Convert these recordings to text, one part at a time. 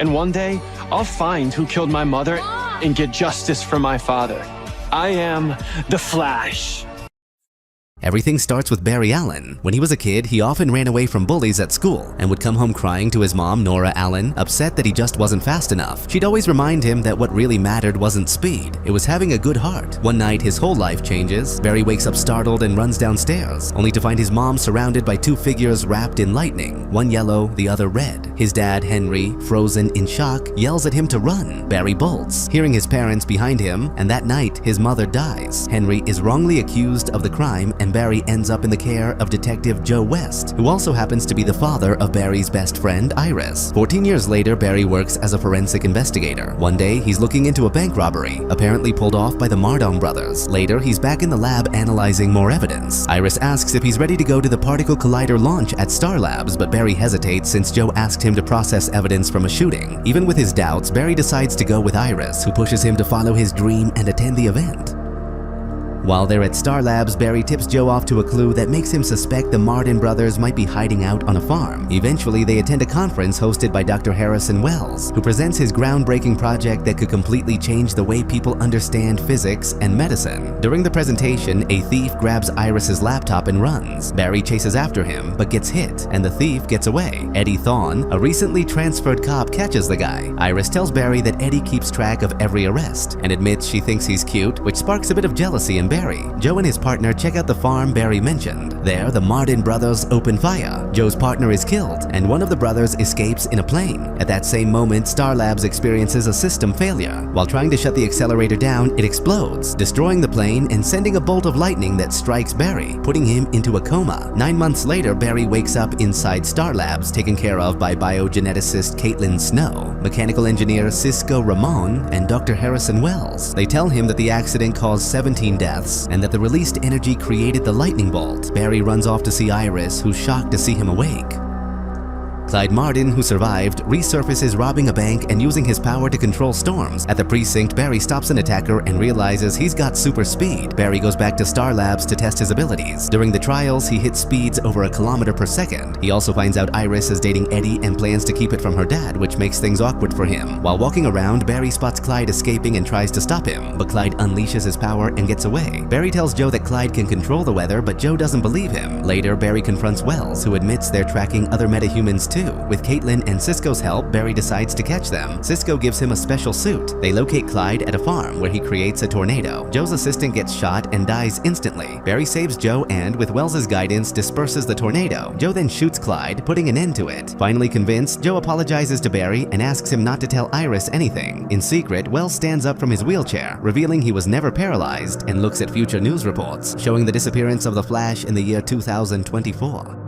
And one day, I'll find who killed my mother and get justice for my father. I am the Flash. Everything starts with Barry Allen. When he was a kid, he often ran away from bullies at school and would come home crying to his mom, Nora Allen, upset that he just wasn't fast enough. She'd always remind him that what really mattered wasn't speed, it was having a good heart. One night, his whole life changes. Barry wakes up startled and runs downstairs, only to find his mom surrounded by two figures wrapped in lightning, one yellow, the other red. His dad, Henry, frozen in shock, yells at him to run. Barry bolts, hearing his parents behind him, and that night, his mother dies. Henry is wrongly accused of the crime, and Barry ends up in the care of Detective Joe West, who also happens to be the father of Barry's best friend, Iris. 14 years later, Barry works as a forensic investigator. One day, he's looking into a bank robbery, apparently pulled off by the Mardon brothers. Later, he's back in the lab analyzing more evidence. Iris asks if he's ready to go to the particle collider launch at Star Labs, but Barry hesitates since Joe asked him to process evidence from a shooting. Even with his doubts, Barry decides to go with Iris, who pushes him to follow his dream and attend the event. While they're at Star Labs, Barry tips Joe off to a clue that makes him suspect the Mardon brothers might be hiding out on a farm. Eventually, they attend a conference hosted by Dr. Harrison Wells, who presents his groundbreaking project that could completely change the way people understand physics and medicine. During the presentation, a thief grabs Iris's laptop and runs. Barry chases after him, but gets hit, and the thief gets away. Eddie Thawne, a recently transferred cop, catches the guy. Iris tells Barry that Eddie keeps track of every arrest, and admits she thinks he's cute, which sparks a bit of jealousy in Barry. Joe and his partner check out the farm Barry mentioned. There, the Mardon brothers open fire. Joe's partner is killed, and one of the brothers escapes in a plane. At that same moment, Star Labs experiences a system failure. While trying to shut the accelerator down, it explodes, destroying the plane and sending a bolt of lightning that strikes Barry, putting him into a coma. 9 months later, Barry wakes up inside Star Labs, taken care of by biogeneticist Caitlin Snow, mechanical engineer Cisco Ramon, and Dr. Harrison Wells. They tell him that the accident caused 17 deaths, and that the released energy created the lightning bolt. Barry runs off to see Iris, who's shocked to see him awake. Clyde Mardon, who survived, resurfaces robbing a bank and using his power to control storms. At the precinct, Barry stops an attacker and realizes he's got super speed. Barry goes back to Star Labs to test his abilities. During the trials, he hits speeds over 1 kilometer per second. He also finds out Iris is dating Eddie and plans to keep it from her dad, which makes things awkward for him. While walking around, Barry spots Clyde escaping and tries to stop him, but Clyde unleashes his power and gets away. Barry tells Joe that Clyde can control the weather, but Joe doesn't believe him. Later, Barry confronts Wells, who admits they're tracking other metahumans too. With Caitlin and Cisco's help, Barry decides to catch them. Cisco gives him a special suit. They locate Clyde at a farm where he creates a tornado. Joe's assistant gets shot and dies instantly. Barry saves Joe and, with Wells' guidance, disperses the tornado. Joe then shoots Clyde, putting an end to it. Finally convinced, Joe apologizes to Barry and asks him not to tell Iris anything. In secret, Wells stands up from his wheelchair, revealing he was never paralyzed, and looks at future news reports, showing the disappearance of the Flash in the year 2024.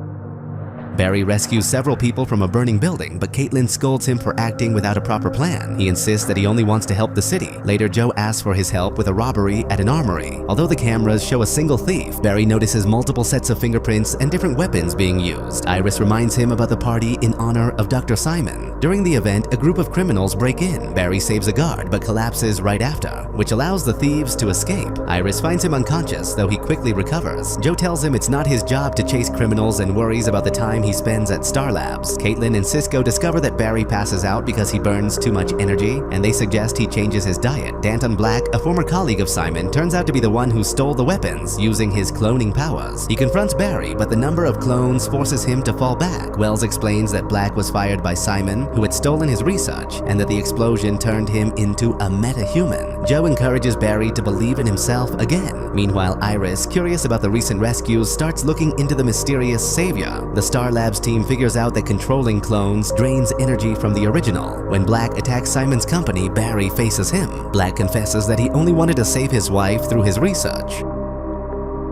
Barry rescues several people from a burning building, but Caitlin scolds him for acting without a proper plan. He insists that he only wants to help the city. Later, Joe asks for his help with a robbery at an armory. Although the cameras show a single thief, Barry notices multiple sets of fingerprints and different weapons being used. Iris reminds him about the party in honor of Dr. Simon. During the event, a group of criminals break in. Barry saves a guard, but collapses right after, which allows the thieves to escape. Iris finds him unconscious, though he quickly recovers. Joe tells him it's not his job to chase criminals and worries about the time he spends at Star Labs. Caitlin and Cisco discover that Barry passes out because he burns too much energy, and they suggest he changes his diet. Danton Black, a former colleague of Simon, turns out to be the one who stole the weapons, using his cloning powers. He confronts Barry, but the number of clones forces him to fall back. Wells explains that Black was fired by Simon, who had stolen his research, and that the explosion turned him into a meta-human. Joe encourages Barry to believe in himself again. Meanwhile, Iris, curious about the recent rescues, starts looking into the mysterious savior. The Star Labs team figures out that controlling clones drains energy from the original. When Black attacks Simon's company, Barry faces him. Black confesses that he only wanted to save his wife through his research.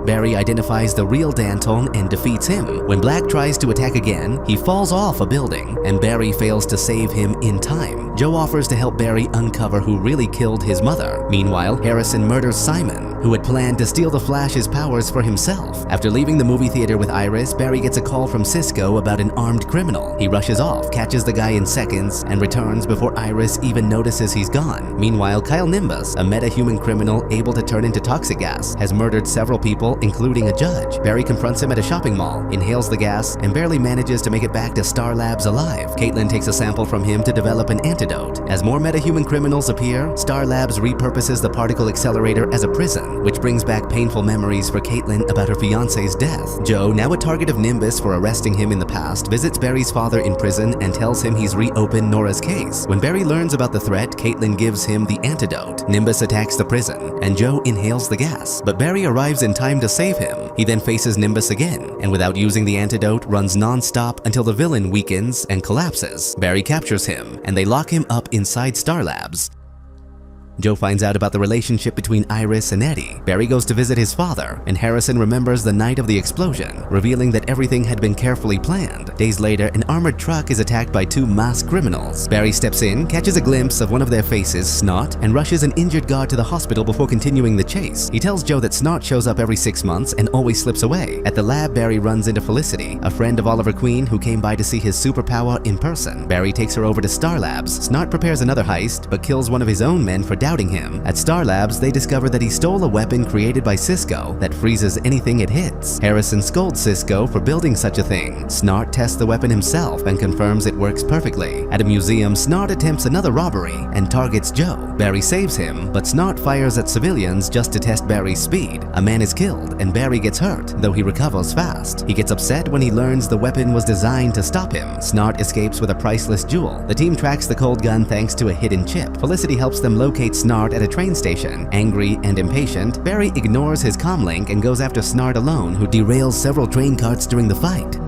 Barry identifies the real Danton and defeats him. When Black tries to attack again, he falls off a building, and Barry fails to save him in time. Joe offers to help Barry uncover who really killed his mother. Meanwhile, Harrison murders Simon. who had planned to steal the Flash's powers for himself. After leaving the movie theater with Iris, Barry gets a call from Cisco about an armed criminal. He rushes off, catches the guy in seconds, and returns before Iris even notices he's gone. Meanwhile, Kyle Nimbus, a meta-human criminal able to turn into toxic gas, has murdered several people, including a judge. Barry confronts him at a shopping mall, inhales the gas, and barely manages to make it back to Star Labs alive. Caitlin takes a sample from him to develop an antidote. As more meta-human criminals appear, Star Labs repurposes the particle accelerator as a prison, which brings back painful memories for Caitlin about her fiance's death. Joe, now a target of Nimbus for arresting him in the past, visits Barry's father in prison and tells him he's reopened Nora's case. When Barry learns about the threat, Caitlin gives him the antidote. Nimbus attacks the prison, and Joe inhales the gas, but Barry arrives in time to save him. He then faces Nimbus again, and without using the antidote, runs non-stop until the villain weakens and collapses. Barry captures him, and they lock him up inside Star Labs. Joe finds out about the relationship between Iris and Eddie. Barry goes to visit his father, and Harrison remembers the night of the explosion, revealing that everything had been carefully planned. Days later, an armored truck is attacked by two masked criminals. Barry steps in, catches a glimpse of one of their faces, Snot, and rushes an injured guard to the hospital before continuing the chase. He tells Joe that Snot shows up every 6 months and always slips away. At the lab, Barry runs into Felicity, a friend of Oliver Queen who came by to see his superpower in person. Barry takes her over to Star Labs. Snot prepares another heist, but kills one of his own men for doubting him. At Star Labs, they discover that he stole a weapon created by Cisco that freezes anything it hits. Harrison scolds Cisco for building such a thing. Snart tests the weapon himself and confirms it works perfectly. At a museum, Snart attempts another robbery and targets Joe. Barry saves him, but Snart fires at civilians just to test Barry's speed. A man is killed and Barry gets hurt, though he recovers fast. He gets upset when he learns the weapon was designed to stop him. Snart escapes with a priceless jewel. The team tracks the cold gun thanks to a hidden chip. Felicity helps them locate Snart at a train station. Angry and impatient, Barry ignores his comlink and goes after Snart alone, who derails several train carts during the fight.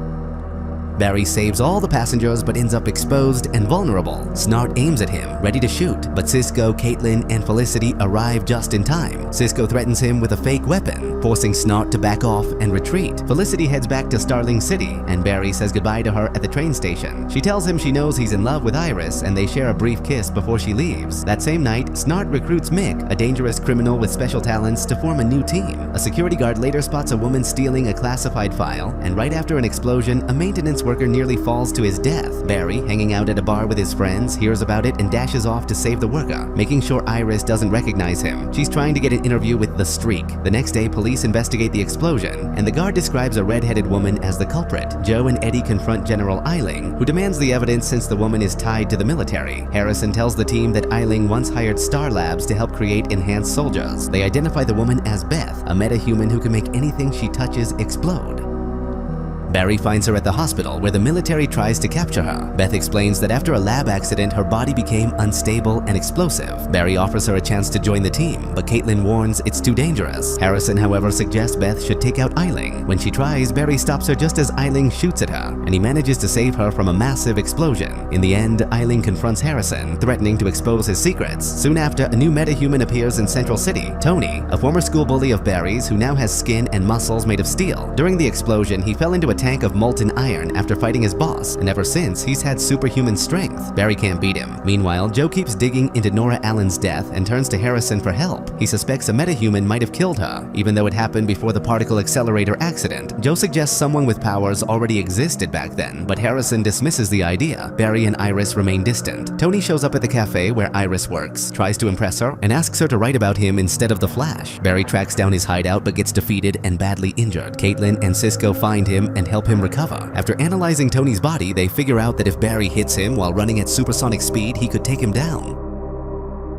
Barry saves all the passengers but ends up exposed and vulnerable. Snart aims at him, ready to shoot, but Cisco, Caitlin, and Felicity arrive just in time. Cisco threatens him with a fake weapon, forcing Snart to back off and retreat. Felicity heads back to Starling City, and Barry says goodbye to her at the train station. She tells him she knows he's in love with Iris, and they share a brief kiss before she leaves. That same night, Snart recruits Mick, a dangerous criminal with special talents, to form a new team. A security guard later spots a woman stealing a classified file, and right after an explosion, a maintenance worker nearly falls to his death. Barry, hanging out at a bar with his friends, hears about it and dashes off to save the worker, making sure Iris doesn't recognize him. She's trying to get an interview with the Streak. The next day, police investigate the explosion, and the guard describes a red-headed woman as the culprit. Joe and Eddie confront General Eiling, who demands the evidence since the woman is tied to the military. Harrison tells the team that Eiling once hired Star Labs to help create enhanced soldiers. They identify the woman as Beth, a meta-human who can make anything she touches explode. Barry finds her at the hospital where the military tries to capture her. Beth explains that after a lab accident, her body became unstable and explosive. Barry offers her a chance to join the team, but Caitlin warns it's too dangerous. Harrison, however, suggests Beth should take out Eiling. When she tries, Barry stops her just as Eiling shoots at her, and he manages to save her from a massive explosion. In the end, Eiling confronts Harrison, threatening to expose his secrets. Soon after, a new meta-human appears in Central City, Tony, a former school bully of Barry's who now has skin and muscles made of steel. During the explosion, he fell into a tank of molten iron after fighting his boss, and ever since, he's had superhuman strength. Barry can't beat him. Meanwhile, Joe keeps digging into Nora Allen's death and turns to Harrison for help. He suspects a metahuman might have killed her, even though it happened before the particle accelerator accident. Joe suggests someone with powers already existed back then, but Harrison dismisses the idea. Barry and Iris remain distant. Tony shows up at the cafe where Iris works, tries to impress her, and asks her to write about him instead of the Flash. Barry tracks down his hideout but gets defeated and badly injured. Caitlin and Cisco find him and help him recover. After analyzing Tony's body, they figure out that if Barry hits him while running at supersonic speed, he could take him down.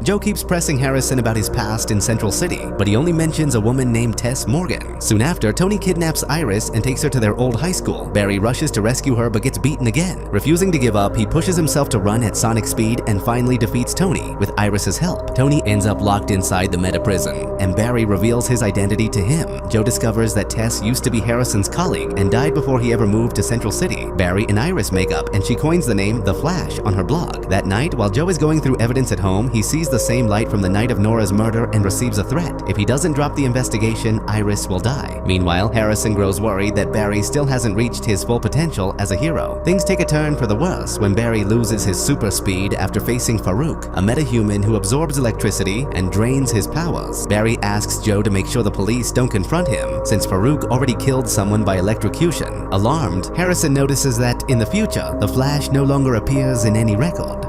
Joe keeps pressing Harrison about his past in Central City, but he only mentions a woman named Tess Morgan. Soon after, Tony kidnaps Iris and takes her to their old high school. Barry rushes to rescue her but gets beaten again. Refusing to give up, he pushes himself to run at sonic speed and finally defeats Tony with Iris's help. Tony ends up locked inside the meta prison, and Barry reveals his identity to him. Joe discovers that Tess used to be Harrison's colleague and died before he ever moved to Central City. Barry and Iris make up, and she coins the name The Flash on her blog. That night, while Joe is going through evidence at home, he sees the same light from the night of Nora's murder and receives a threat. If he doesn't drop the investigation, Iris will die. Meanwhile, Harrison grows worried that Barry still hasn't reached his full potential as a hero. Things take a turn for the worse when Barry loses his super speed after facing Farouk, a metahuman who absorbs electricity and drains his powers. Barry asks Joe to make sure the police don't confront him, since Farouk already killed someone by electrocution. Alarmed, Harrison notices that, in the future, the Flash no longer appears in any record.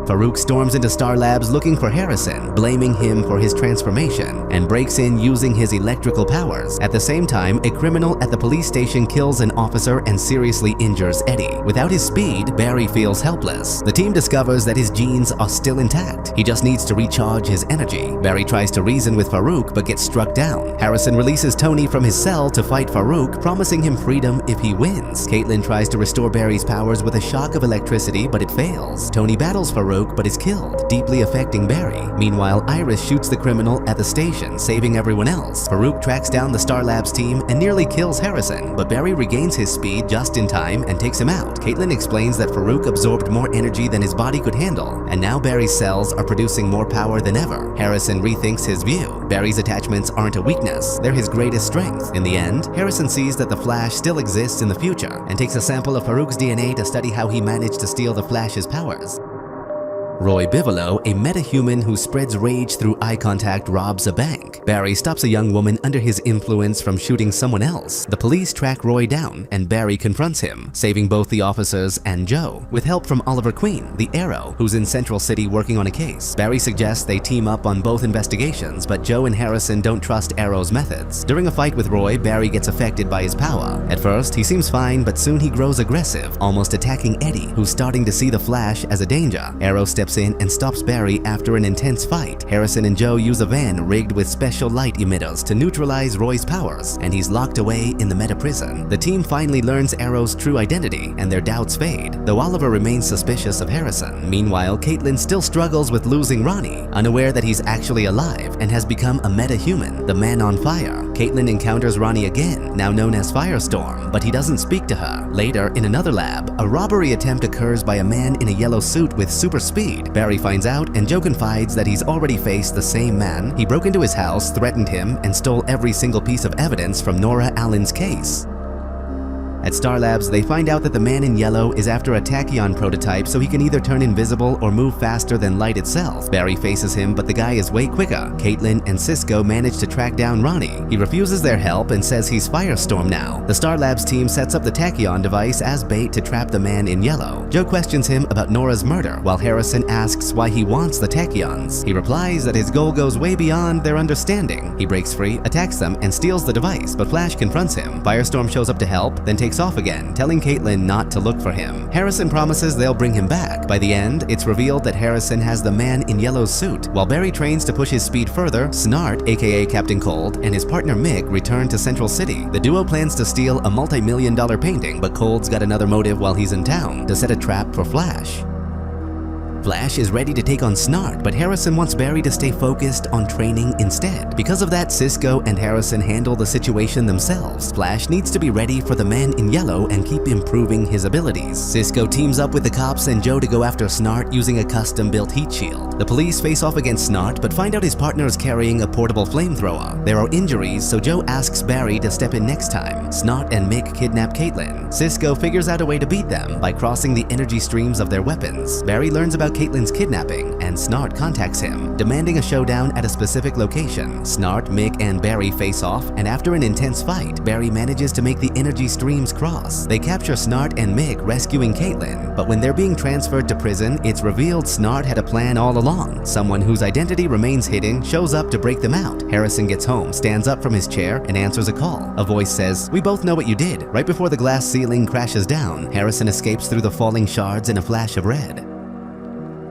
Farouk storms into Star Labs looking for Harrison, blaming him for his transformation, and breaks in using his electrical powers. At the same time, a criminal at the police station kills an officer and seriously injures Eddie. Without his speed, Barry feels helpless. The team discovers that his genes are still intact. He just needs to recharge his energy. Barry tries to reason with Farouk but gets struck down. Harrison releases Tony from his cell to fight Farouk, promising him freedom if he wins. Caitlin tries to restore Barry's powers with a shock of electricity, but it fails. Tony battles Farouk but is killed, deeply affecting Barry. Meanwhile, Iris shoots the criminal at the station, saving everyone else. Farouk tracks down the Star Labs team and nearly kills Harrison, but Barry regains his speed just in time and takes him out. Caitlin explains that Farouk absorbed more energy than his body could handle, and now Barry's cells are producing more power than ever. Harrison rethinks his view. Barry's attachments aren't a weakness, they're his greatest strength. In the end, Harrison sees that the Flash still exists in the future and takes a sample of Farouk's DNA to study how he managed to steal the Flash's powers. Roy Bigelow, a metahuman who spreads rage through eye contact, robs a bank. Barry stops a young woman under his influence from shooting someone else. The police track Roy down, and Barry confronts him, saving both the officers and Joe. With help from Oliver Queen, the Arrow, who's in Central City working on a case. Barry suggests they team up on both investigations, but Joe and Harrison don't trust Arrow's methods. During a fight with Roy, Barry gets affected by his power. At first, he seems fine, but soon he grows aggressive, almost attacking Eddie, who's starting to see the Flash as a danger. Arrow steps in and stops Barry after an intense fight. Harrison and Joe use a van rigged with special light emitters to neutralize Roy's powers, and he's locked away in the meta prison. The team finally learns Arrow's true identity, and their doubts fade, though Oliver remains suspicious of Harrison. Meanwhile, Caitlin still struggles with losing Ronnie, unaware that he's actually alive and has become a metahuman, the Man on Fire. Caitlin encounters Ronnie again, now known as Firestorm, but he doesn't speak to her. Later, in another lab, a robbery attempt occurs by a man in a yellow suit with super speed. Barry finds out, and Joe confides that he's already faced the same man. He broke into his house, threatened him, and stole every single piece of evidence from Nora Allen's case. At Star Labs, they find out that the man in yellow is after a tachyon prototype so he can either turn invisible or move faster than light itself. Barry faces him, but the guy is way quicker. Caitlin and Cisco manage to track down Ronnie. He refuses their help and says he's Firestorm now. The Star Labs team sets up the tachyon device as bait to trap the man in yellow. Joe questions him about Nora's murder, while Harrison asks why he wants the tachyons. He replies that his goal goes way beyond their understanding. He breaks free, attacks them, and steals the device, but Flash confronts him. Firestorm shows up to help, then takes off again, telling Caitlin not to look for him. Harrison promises they'll bring him back. By the end, it's revealed that Harrison has the man in yellow's suit. While Barry trains to push his speed further, Snart, aka Captain Cold, and his partner Mick return to Central City. The duo plans to steal a multi-million-dollar painting, but Cold's got another motive while he's in town, to set a trap for Flash. Flash is ready to take on Snart, but Harrison wants Barry to stay focused on training instead. Because of that, Cisco and Harrison handle the situation themselves. Flash needs to be ready for the man in yellow and keep improving his abilities. Cisco teams up with the cops and Joe to go after Snart using a custom-built heat shield. The police face off against Snart, but find out his partner is carrying a portable flamethrower. There are injuries, so Joe asks Barry to step in next time. Snart and Mick kidnap Caitlin. Cisco figures out a way to beat them by crossing the energy streams of their weapons. Barry learns about Caitlin's kidnapping, and Snart contacts him, demanding a showdown at a specific location. Snart, Mick, and Barry face off, and after an intense fight, Barry manages to make the energy streams cross. They capture Snart and Mick, rescuing Caitlin, but when they're being transferred to prison, it's revealed Snart had a plan all along. Someone whose identity remains hidden shows up to break them out. Harrison gets home, stands up from his chair, and answers a call. A voice says, "We both know what you did." Right before the glass ceiling crashes down, Harrison escapes through the falling shards in a flash of red.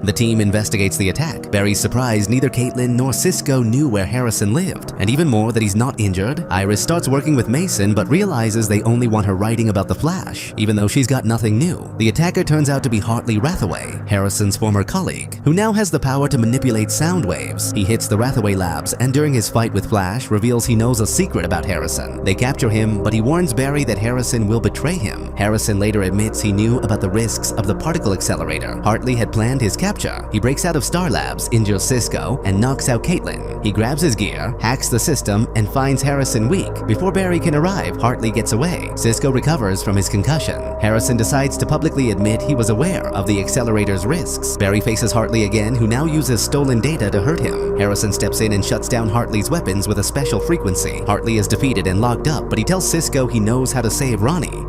The team investigates the attack. Barry's surprised neither Caitlin nor Cisco knew where Harrison lived, and even more that he's not injured. Iris starts working with Mason but realizes they only want her writing about the Flash, even though she's got nothing new. The attacker turns out to be Hartley Rathaway, Harrison's former colleague, who now has the power to manipulate sound waves. He hits the Rathaway labs and during his fight with Flash reveals he knows a secret about Harrison. They capture him, but he warns Barry that Harrison will betray him. Harrison later admits he knew about the risks of the particle accelerator. Hartley had planned his capture capture. He breaks out of Star Labs, injures Cisco, and knocks out Caitlin. He grabs his gear, hacks the system, and finds Harrison weak. Before Barry can arrive, Hartley gets away. Cisco recovers from his concussion. Harrison decides to publicly admit he was aware of the accelerator's risks. Barry faces Hartley again, who now uses stolen data to hurt him. Harrison steps in and shuts down Hartley's weapons with a special frequency. Hartley is defeated and locked up, but he tells Cisco he knows how to save Ronnie.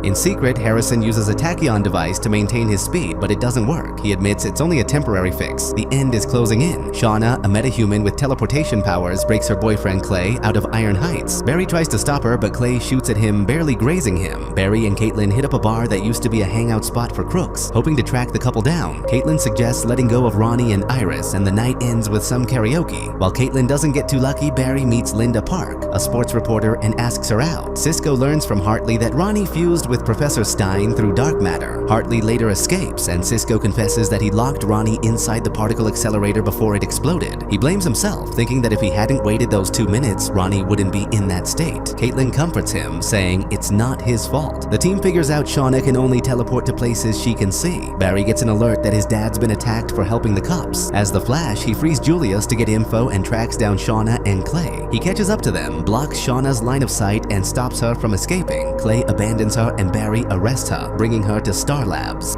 In secret, Harrison uses a tachyon device to maintain his speed, but it doesn't work. He admits it's only a temporary fix. The end is closing in. Shauna, a metahuman with teleportation powers, breaks her boyfriend Clay out of Iron Heights. Barry tries to stop her, but Clay shoots at him, barely grazing him. Barry and Caitlin hit up a bar that used to be a hangout spot for crooks, hoping to track the couple down. Caitlin suggests letting go of Ronnie and Iris, and the night ends with some karaoke. While Caitlin doesn't get too lucky, Barry meets Linda Park, a sports reporter, and asks her out. Cisco learns from Hartley that Ronnie fused with Professor Stein through dark matter. Hartley later escapes, and Cisco confesses that he locked Ronnie inside the particle accelerator before it exploded. He blames himself, thinking that if he hadn't waited those 2 minutes, Ronnie wouldn't be in that state. Caitlin comforts him, saying it's not his fault. The team figures out Shauna can only teleport to places she can see. Barry gets an alert that his dad's been attacked for helping the cops. As the Flash, he frees Julius to get info and tracks down Shauna and Clay. He catches up to them, blocks Shauna's line of sight, and stops her from escaping. Clay abandons her, and Barry arrests her, bringing her to Star Labs.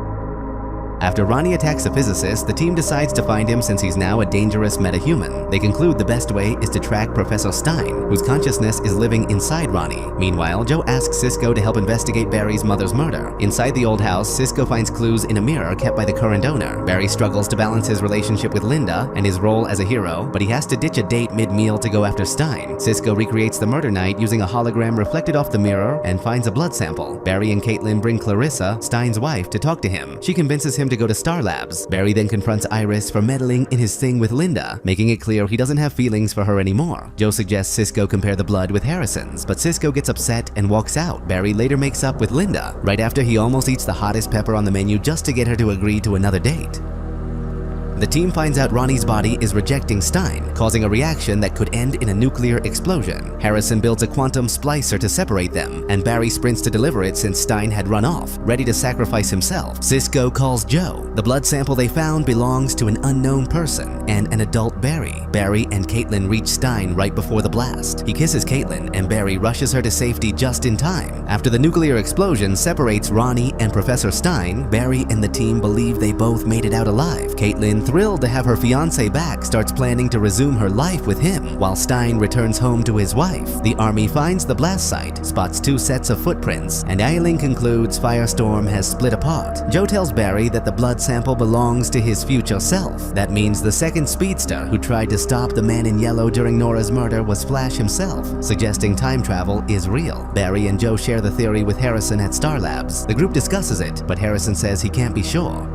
After Ronnie attacks a physicist, the team decides to find him since he's now a dangerous metahuman. They conclude the best way is to track Professor Stein, whose consciousness is living inside Ronnie. Meanwhile, Joe asks Cisco to help investigate Barry's mother's murder. Inside the old house, Cisco finds clues in a mirror kept by the current owner. Barry struggles to balance his relationship with Linda and his role as a hero, but he has to ditch a date mid-meal to go after Stein. Cisco recreates the murder night using a hologram reflected off the mirror and finds a blood sample. Barry and Caitlin bring Clarissa, Stein's wife, to talk to him. She convinces him to go to Star Labs. Barry then confronts Iris for meddling in his thing with Linda, making it clear he doesn't have feelings for her anymore. Joe suggests Cisco compare the blood with Harrison's, but Cisco gets upset and walks out. Barry later makes up with Linda, right after he almost eats the hottest pepper on the menu just to get her to agree to another date. The team finds out Ronnie's body is rejecting Stein, causing a reaction that could end in a nuclear explosion. Harrison builds a quantum splicer to separate them, and Barry sprints to deliver it since Stein had run off, ready to sacrifice himself. Cisco calls Joe. The blood sample they found belongs to an unknown person and an adult Barry. Barry and Caitlin reach Stein right before the blast. He kisses Caitlin, and Barry rushes her to safety just in time. After the nuclear explosion separates Ronnie and Professor Stein, Barry and the team believe they both made it out alive. Caitlin, thrilled to have her fiancé back, starts planning to resume her life with him, while Stein returns home to his wife. The army finds the blast site, spots 2 sets of footprints, and Eileen concludes Firestorm has split apart. Joe tells Barry that the blood sample belongs to his future self. That means the second speedster who tried to stop the man in yellow during Nora's murder was Flash himself, suggesting time travel is real. Barry and Joe share the theory with Harrison at Star Labs. The group discusses it, but Harrison says he can't be sure.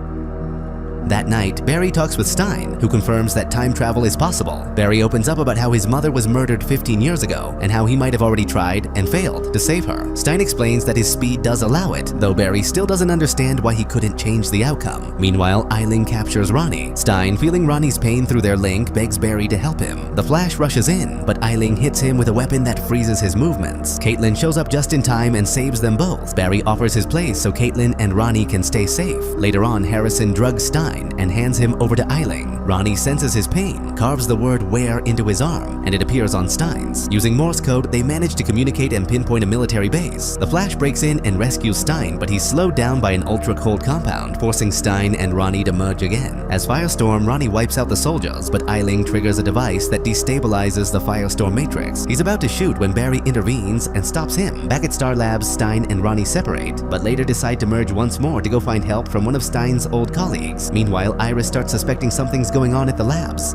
That night, Barry talks with Stein, who confirms that time travel is possible. Barry opens up about how his mother was murdered 15 years ago, and how he might have already tried and failed to save her. Stein explains that his speed does allow it, though Barry still doesn't understand why he couldn't change the outcome. Meanwhile, Eileen captures Ronnie. Stein, feeling Ronnie's pain through their link, begs Barry to help him. The Flash rushes in, but Eileen hits him with a weapon that freezes his movements. Caitlin shows up just in time and saves them both. Barry offers his place so Caitlin and Ronnie can stay safe. Later on, Harrison drugs Stein and hands him over to Eileen. Ronnie senses his pain, carves the word "where" into his arm, and it appears on Stein's. Using Morse code, they manage to communicate and pinpoint a military base. The Flash breaks in and rescues Stein, but he's slowed down by an ultra-cold compound, forcing Stein and Ronnie to merge again. As Firestorm, Ronnie wipes out the soldiers, but Eileen triggers a device that destabilizes the Firestorm matrix. He's about to shoot when Barry intervenes and stops him. Back at Star Labs, Stein and Ronnie separate, but later decide to merge once more to go find help from one of Stein's old colleagues. Meanwhile, Iris starts suspecting something's going on at the labs.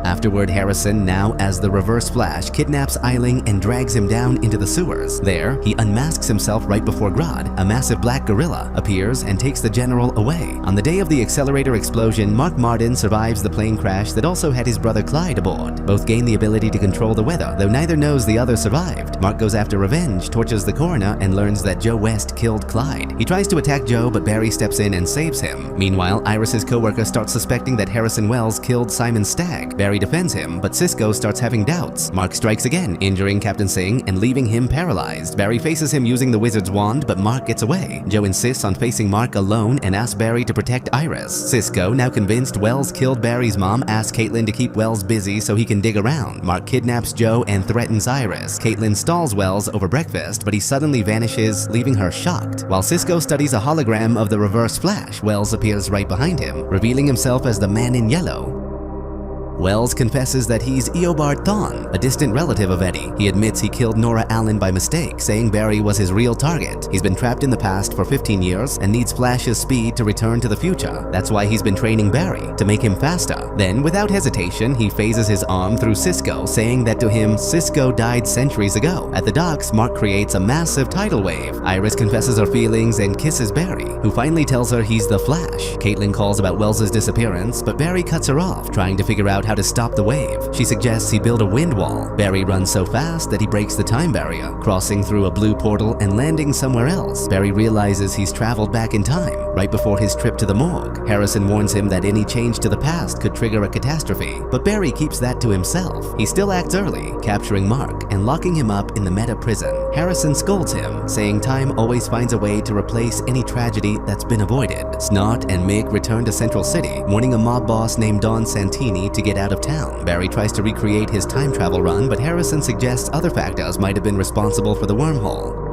Afterward, Harrison, now as the Reverse Flash, kidnaps Eiling and drags him down into the sewers. There, he unmasks himself right before Grodd. A massive black gorilla appears and takes the general away. On the day of the accelerator explosion, Mark Martin survives the plane crash that also had his brother Clyde aboard. Both gain the ability to control the weather, though neither knows the other survived. Mark goes after revenge, tortures the coroner, and learns that Joe West killed Clyde. He tries to attack Joe, but Barry steps in and saves him. Meanwhile, Iris's co-worker starts suspecting that Harrison Wells killed Simon Stagg. Barry Barry defends him, but Cisco starts having doubts. Mark strikes again, injuring Captain Singh and leaving him paralyzed. Barry faces him using the wizard's wand, but Mark gets away. Joe insists on facing Mark alone and asks Barry to protect Iris. Cisco, now convinced Wells killed Barry's mom, asks Caitlin to keep Wells busy so he can dig around. Mark kidnaps Joe and threatens Iris. Caitlin stalls Wells over breakfast, but he suddenly vanishes, leaving her shocked. While Cisco studies a hologram of the Reverse Flash, Wells appears right behind him, revealing himself as the Man in Yellow. Wells confesses that he's Eobard Thawne, a distant relative of Eddie. He admits he killed Nora Allen by mistake, saying Barry was his real target. He's been trapped in the past for 15 years and needs Flash's speed to return to the future. That's why he's been training Barry, to make him faster. Then, without hesitation, he phases his arm through Cisco, saying that to him, Cisco died centuries ago. At the docks, Mark creates a massive tidal wave. Iris confesses her feelings and kisses Barry, who finally tells her he's the Flash. Caitlin calls about Wells' disappearance, but Barry cuts her off, trying to figure out how to stop the wave. She suggests he build a wind wall. Barry runs so fast that he breaks the time barrier, crossing through a blue portal and landing somewhere else. Barry realizes he's traveled back in time, right before his trip to the morgue. Harrison warns him that any change to the past could trigger a catastrophe, but Barry keeps that to himself. He still acts early, capturing Mark and locking him up in the meta prison. Harrison scolds him, saying time always finds a way to replace any tragedy that's been avoided. Snot and Mick return to Central City, warning a mob boss named Don Santini to get out of town. Barry tries to recreate his time travel run, but Harrison suggests other factors might have been responsible for the wormhole.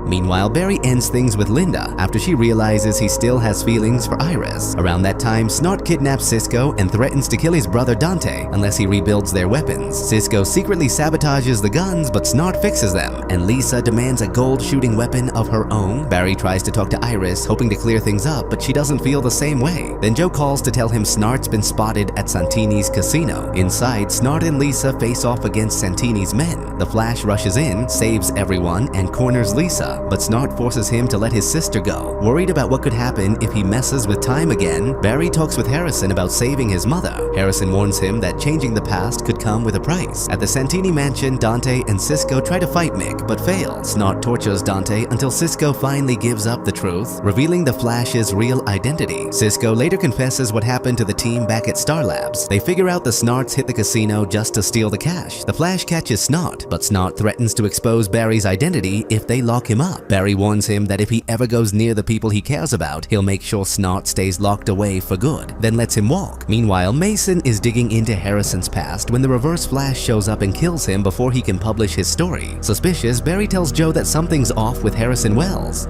Meanwhile, Barry ends things with Linda after she realizes he still has feelings for Iris. Around that time, Snot kidnaps Cisco and threatens to kill his brother Dante unless he rebuilds their weapons. Cisco secretly sabotages the guns, but Snot fixes them, and Lisa demands a gold shooting weapon of her own. Barry tries to talk to Iris, hoping to clear things up, but she doesn't feel the same way. Then Joe calls to tell him Snart's been spotted at Santini's casino. Inside, Snart and Lisa face off against Santini's men. The Flash rushes in, saves everyone, and corners Lisa, but Snart forces him to let his sister go. Worried about what could happen if he messes with time again, Barry talks with Harrison about saving his mother. Harrison warns him that changing the past could come with a price. At the Santini mansion, Dante and Cisco try to fight Mick, but fail. Snart tortures Dante until Cisco finally gives up the truth, revealing the Flash's real identity. Cisco later confesses what happened to the team back at Star Labs. They figure out the Snarts hit the casino just to steal the cash. The Flash catches Snart, but Snart threatens to expose Barry's identity if they lock him up. Barry warns him that if he ever goes near the people he cares about, he'll make sure Snart stays locked away for good, then lets him walk. Meanwhile, Mason is digging into Harrison's past when the Reverse Flash shows up and kills him before he can publish his story. Suspicious, Barry tells Joe that something's off with Harrison Wells.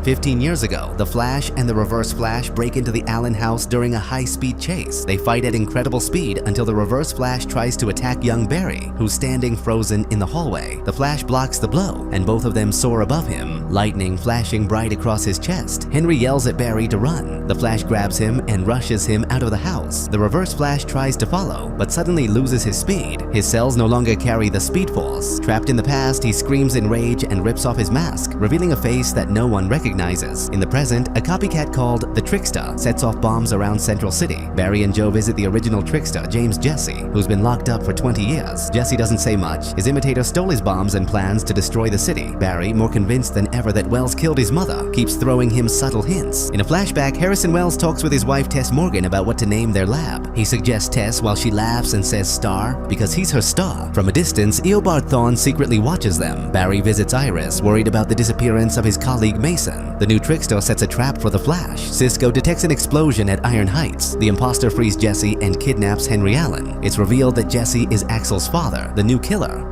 15 years ago, the Flash and the Reverse Flash break into the Allen house during a high-speed chase. They fight at incredible speed until the Reverse Flash tries to attack young Barry, who's standing frozen in the hallway. The Flash blocks the blow, and both of them soar above him, lightning flashing bright across his chest. Henry yells at Barry to run. The Flash grabs him and rushes him out of the house. The Reverse Flash tries to follow, but suddenly loses his speed. His cells no longer carry the Speed Force. Trapped in the past, he screams in rage and rips off his mask, revealing a face that no one recognizes. In the present, a copycat called the Trickster sets off bombs around Central City. Barry and Joe visit the original Trickster, James Jesse, who's been locked up for 20 years. Jesse doesn't say much. His imitator stole his bombs and plans to destroy the city. Barry, more convinced than ever that Wells killed his mother, keeps throwing him subtle hints. In a flashback, Harrison Wells talks with his wife Tess Morgan about what to name their lab. He suggests Tess while she laughs and says Star because he's her star. From a distance, Eobard Thawne secretly watches them. Barry visits Iris, worried about the disappearance of his colleague Mason. The new Trickster sets a trap for the Flash. Cisco detects an explosion at Iron Heights. The imposter frees Jesse and kidnaps Henry Allen. It's revealed that Jesse is Axel's father, the new killer.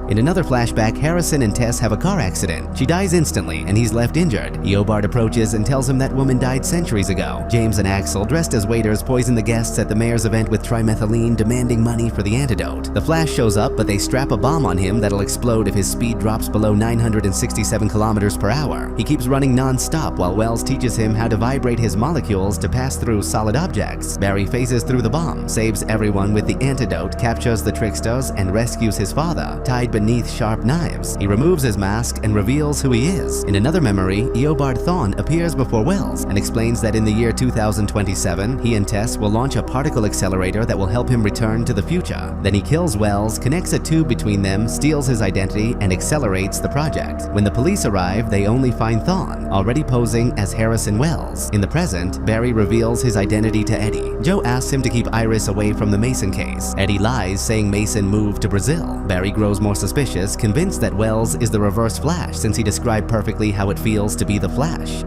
In another flashback, Harrison and Tess have a car accident. She dies instantly, and he's left injured. Eobard approaches and tells him that woman died centuries ago. James and Axel, dressed as waiters, poison the guests at the mayor's event with trimethylene, demanding money for the antidote. The Flash shows up, but they strap a bomb on him that'll explode if his speed drops below 967 kilometers per hour. He keeps running non-stop while Wells teaches him how to vibrate his molecules to pass through solid objects. Barry phases through the bomb, saves everyone with the antidote, captures the Tricksters, and rescues his father, tied beneath sharp knives. He removes his mask and reveals who he is. In another memory, Eobard Thawne appears before Wells and explains that in the year 2027, he and Tess will launch a particle accelerator that will help him return to the future. Then he kills Wells, connects a tube between them, steals his identity, and accelerates the project. When the police arrive, they only find Thawne, already posing as Harrison Wells. In the present, Barry reveals his identity to Eddie. Joe asks him to keep Iris away from the Mason case. Eddie lies, saying Mason moved to Brazil. Barry grows more suspicious, convinced that Wells is the Reverse Flash since he described perfectly how it feels to be the Flash.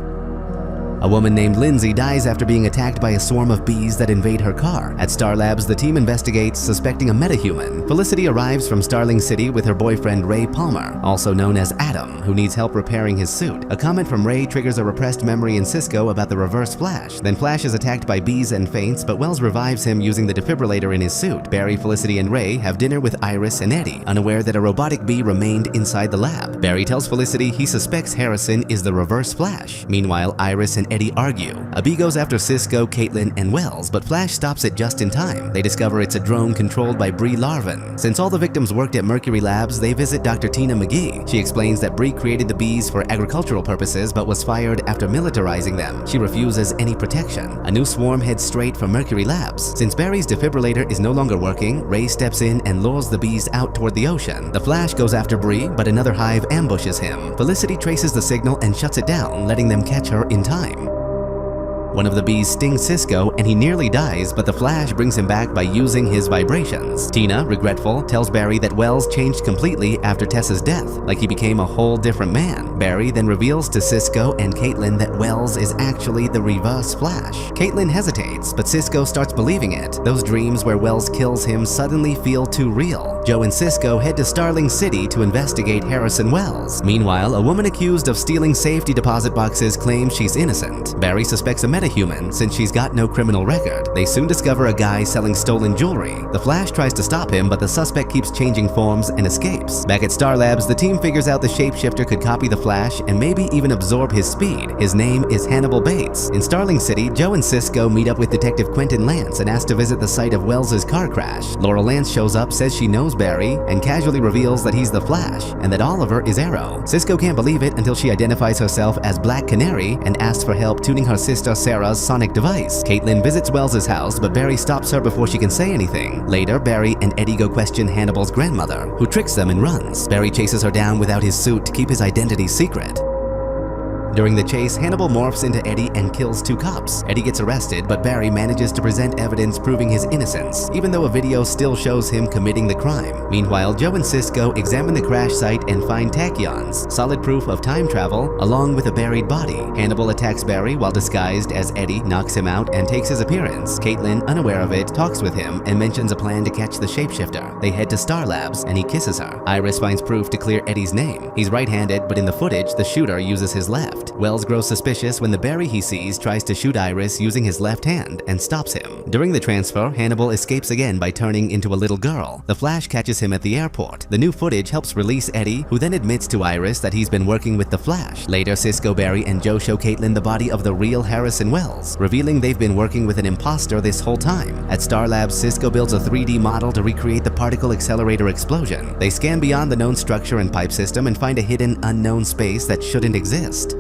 A woman named Lindsay dies after being attacked by a swarm of bees that invade her car. At Star Labs, the team investigates, suspecting a metahuman. Felicity arrives from Starling City with her boyfriend Ray Palmer, also known as Adam, who needs help repairing his suit. A comment from Ray triggers a repressed memory in Cisco about the Reverse Flash. Then Flash is attacked by bees and faints, but Wells revives him using the defibrillator in his suit. Barry, Felicity, and Ray have dinner with Iris and Eddie, unaware that a robotic bee remained inside the lab. Barry tells Felicity he suspects Harrison is the Reverse Flash. Meanwhile, Iris and Eddie argue. A bee goes after Cisco, Caitlin, and Wells, but Flash stops it just in time. They discover it's a drone controlled by Bree Larvin. Since all the victims worked at Mercury Labs, they visit Dr. Tina McGee. She explains that Bree created the bees for agricultural purposes but was fired after militarizing them. She refuses any protection. A new swarm heads straight for Mercury Labs. Since Barry's defibrillator is no longer working, Ray steps in and lures the bees out toward the ocean. The Flash goes after Bree, but another hive ambushes him. Felicity traces the signal and shuts it down, letting them catch her in time. One of the bees stings Cisco and he nearly dies, but the Flash brings him back by using his vibrations. Tina, regretful, tells Barry that Wells changed completely after Tessa's death, like he became a whole different man. Barry then reveals to Cisco and Caitlin that Wells is actually the Reverse Flash. Caitlin hesitates, but Cisco starts believing it. Those dreams where Wells kills him suddenly feel too real. Joe and Cisco head to Starling City to investigate Harrison Wells. Meanwhile, a woman accused of stealing safety deposit boxes claims she's innocent. Barry suspects a metahuman since she's got no criminal record. They soon discover a guy selling stolen jewelry. The Flash tries to stop him, but the suspect keeps changing forms and escapes. Back at Star Labs, the team figures out the shapeshifter could copy the Flash and maybe even absorb his speed. His name is Hannibal Bates. In Starling City, Joe and Cisco meet up with Detective Quentin Lance and ask to visit the site of Wells's car crash. Laura Lance shows up, says she knows Barry, and casually reveals that he's the Flash and that Oliver is Arrow. Cisco can't believe it until she identifies herself as Black Canary and asks for help tuning her sister Sarah's sonic device. Caitlin visits Wells's house, but Barry stops her before she can say anything. Later, Barry and Eddie go question Hannibal's grandmother, who tricks them and runs. Barry chases her down without his suit to keep his identity secret. During the chase, Hannibal morphs into Eddie and kills two cops. Eddie gets arrested, but Barry manages to present evidence proving his innocence, even though a video still shows him committing the crime. Meanwhile, Joe and Cisco examine the crash site and find tachyons, solid proof of time travel, along with a buried body. Hannibal attacks Barry while disguised as Eddie, knocks him out, and takes his appearance. Caitlin, unaware of it, talks with him and mentions a plan to catch the shapeshifter. They head to Star Labs, and he kisses her. Iris finds proof to clear Eddie's name. He's right-handed, but in the footage, the shooter uses his left. Wells grows suspicious when the Barry he sees tries to shoot Iris using his left hand and stops him. During the transfer, Hannibal escapes again by turning into a little girl. The Flash catches him at the airport. The new footage helps release Eddie, who then admits to Iris that he's been working with the Flash. Later, Cisco, Barry, and Joe show Caitlin the body of the real Harrison Wells, revealing they've been working with an imposter this whole time. At Star Labs, Cisco builds a 3D model to recreate the particle accelerator explosion. They scan beyond the known structure and pipe system and find a hidden, unknown space that shouldn't exist.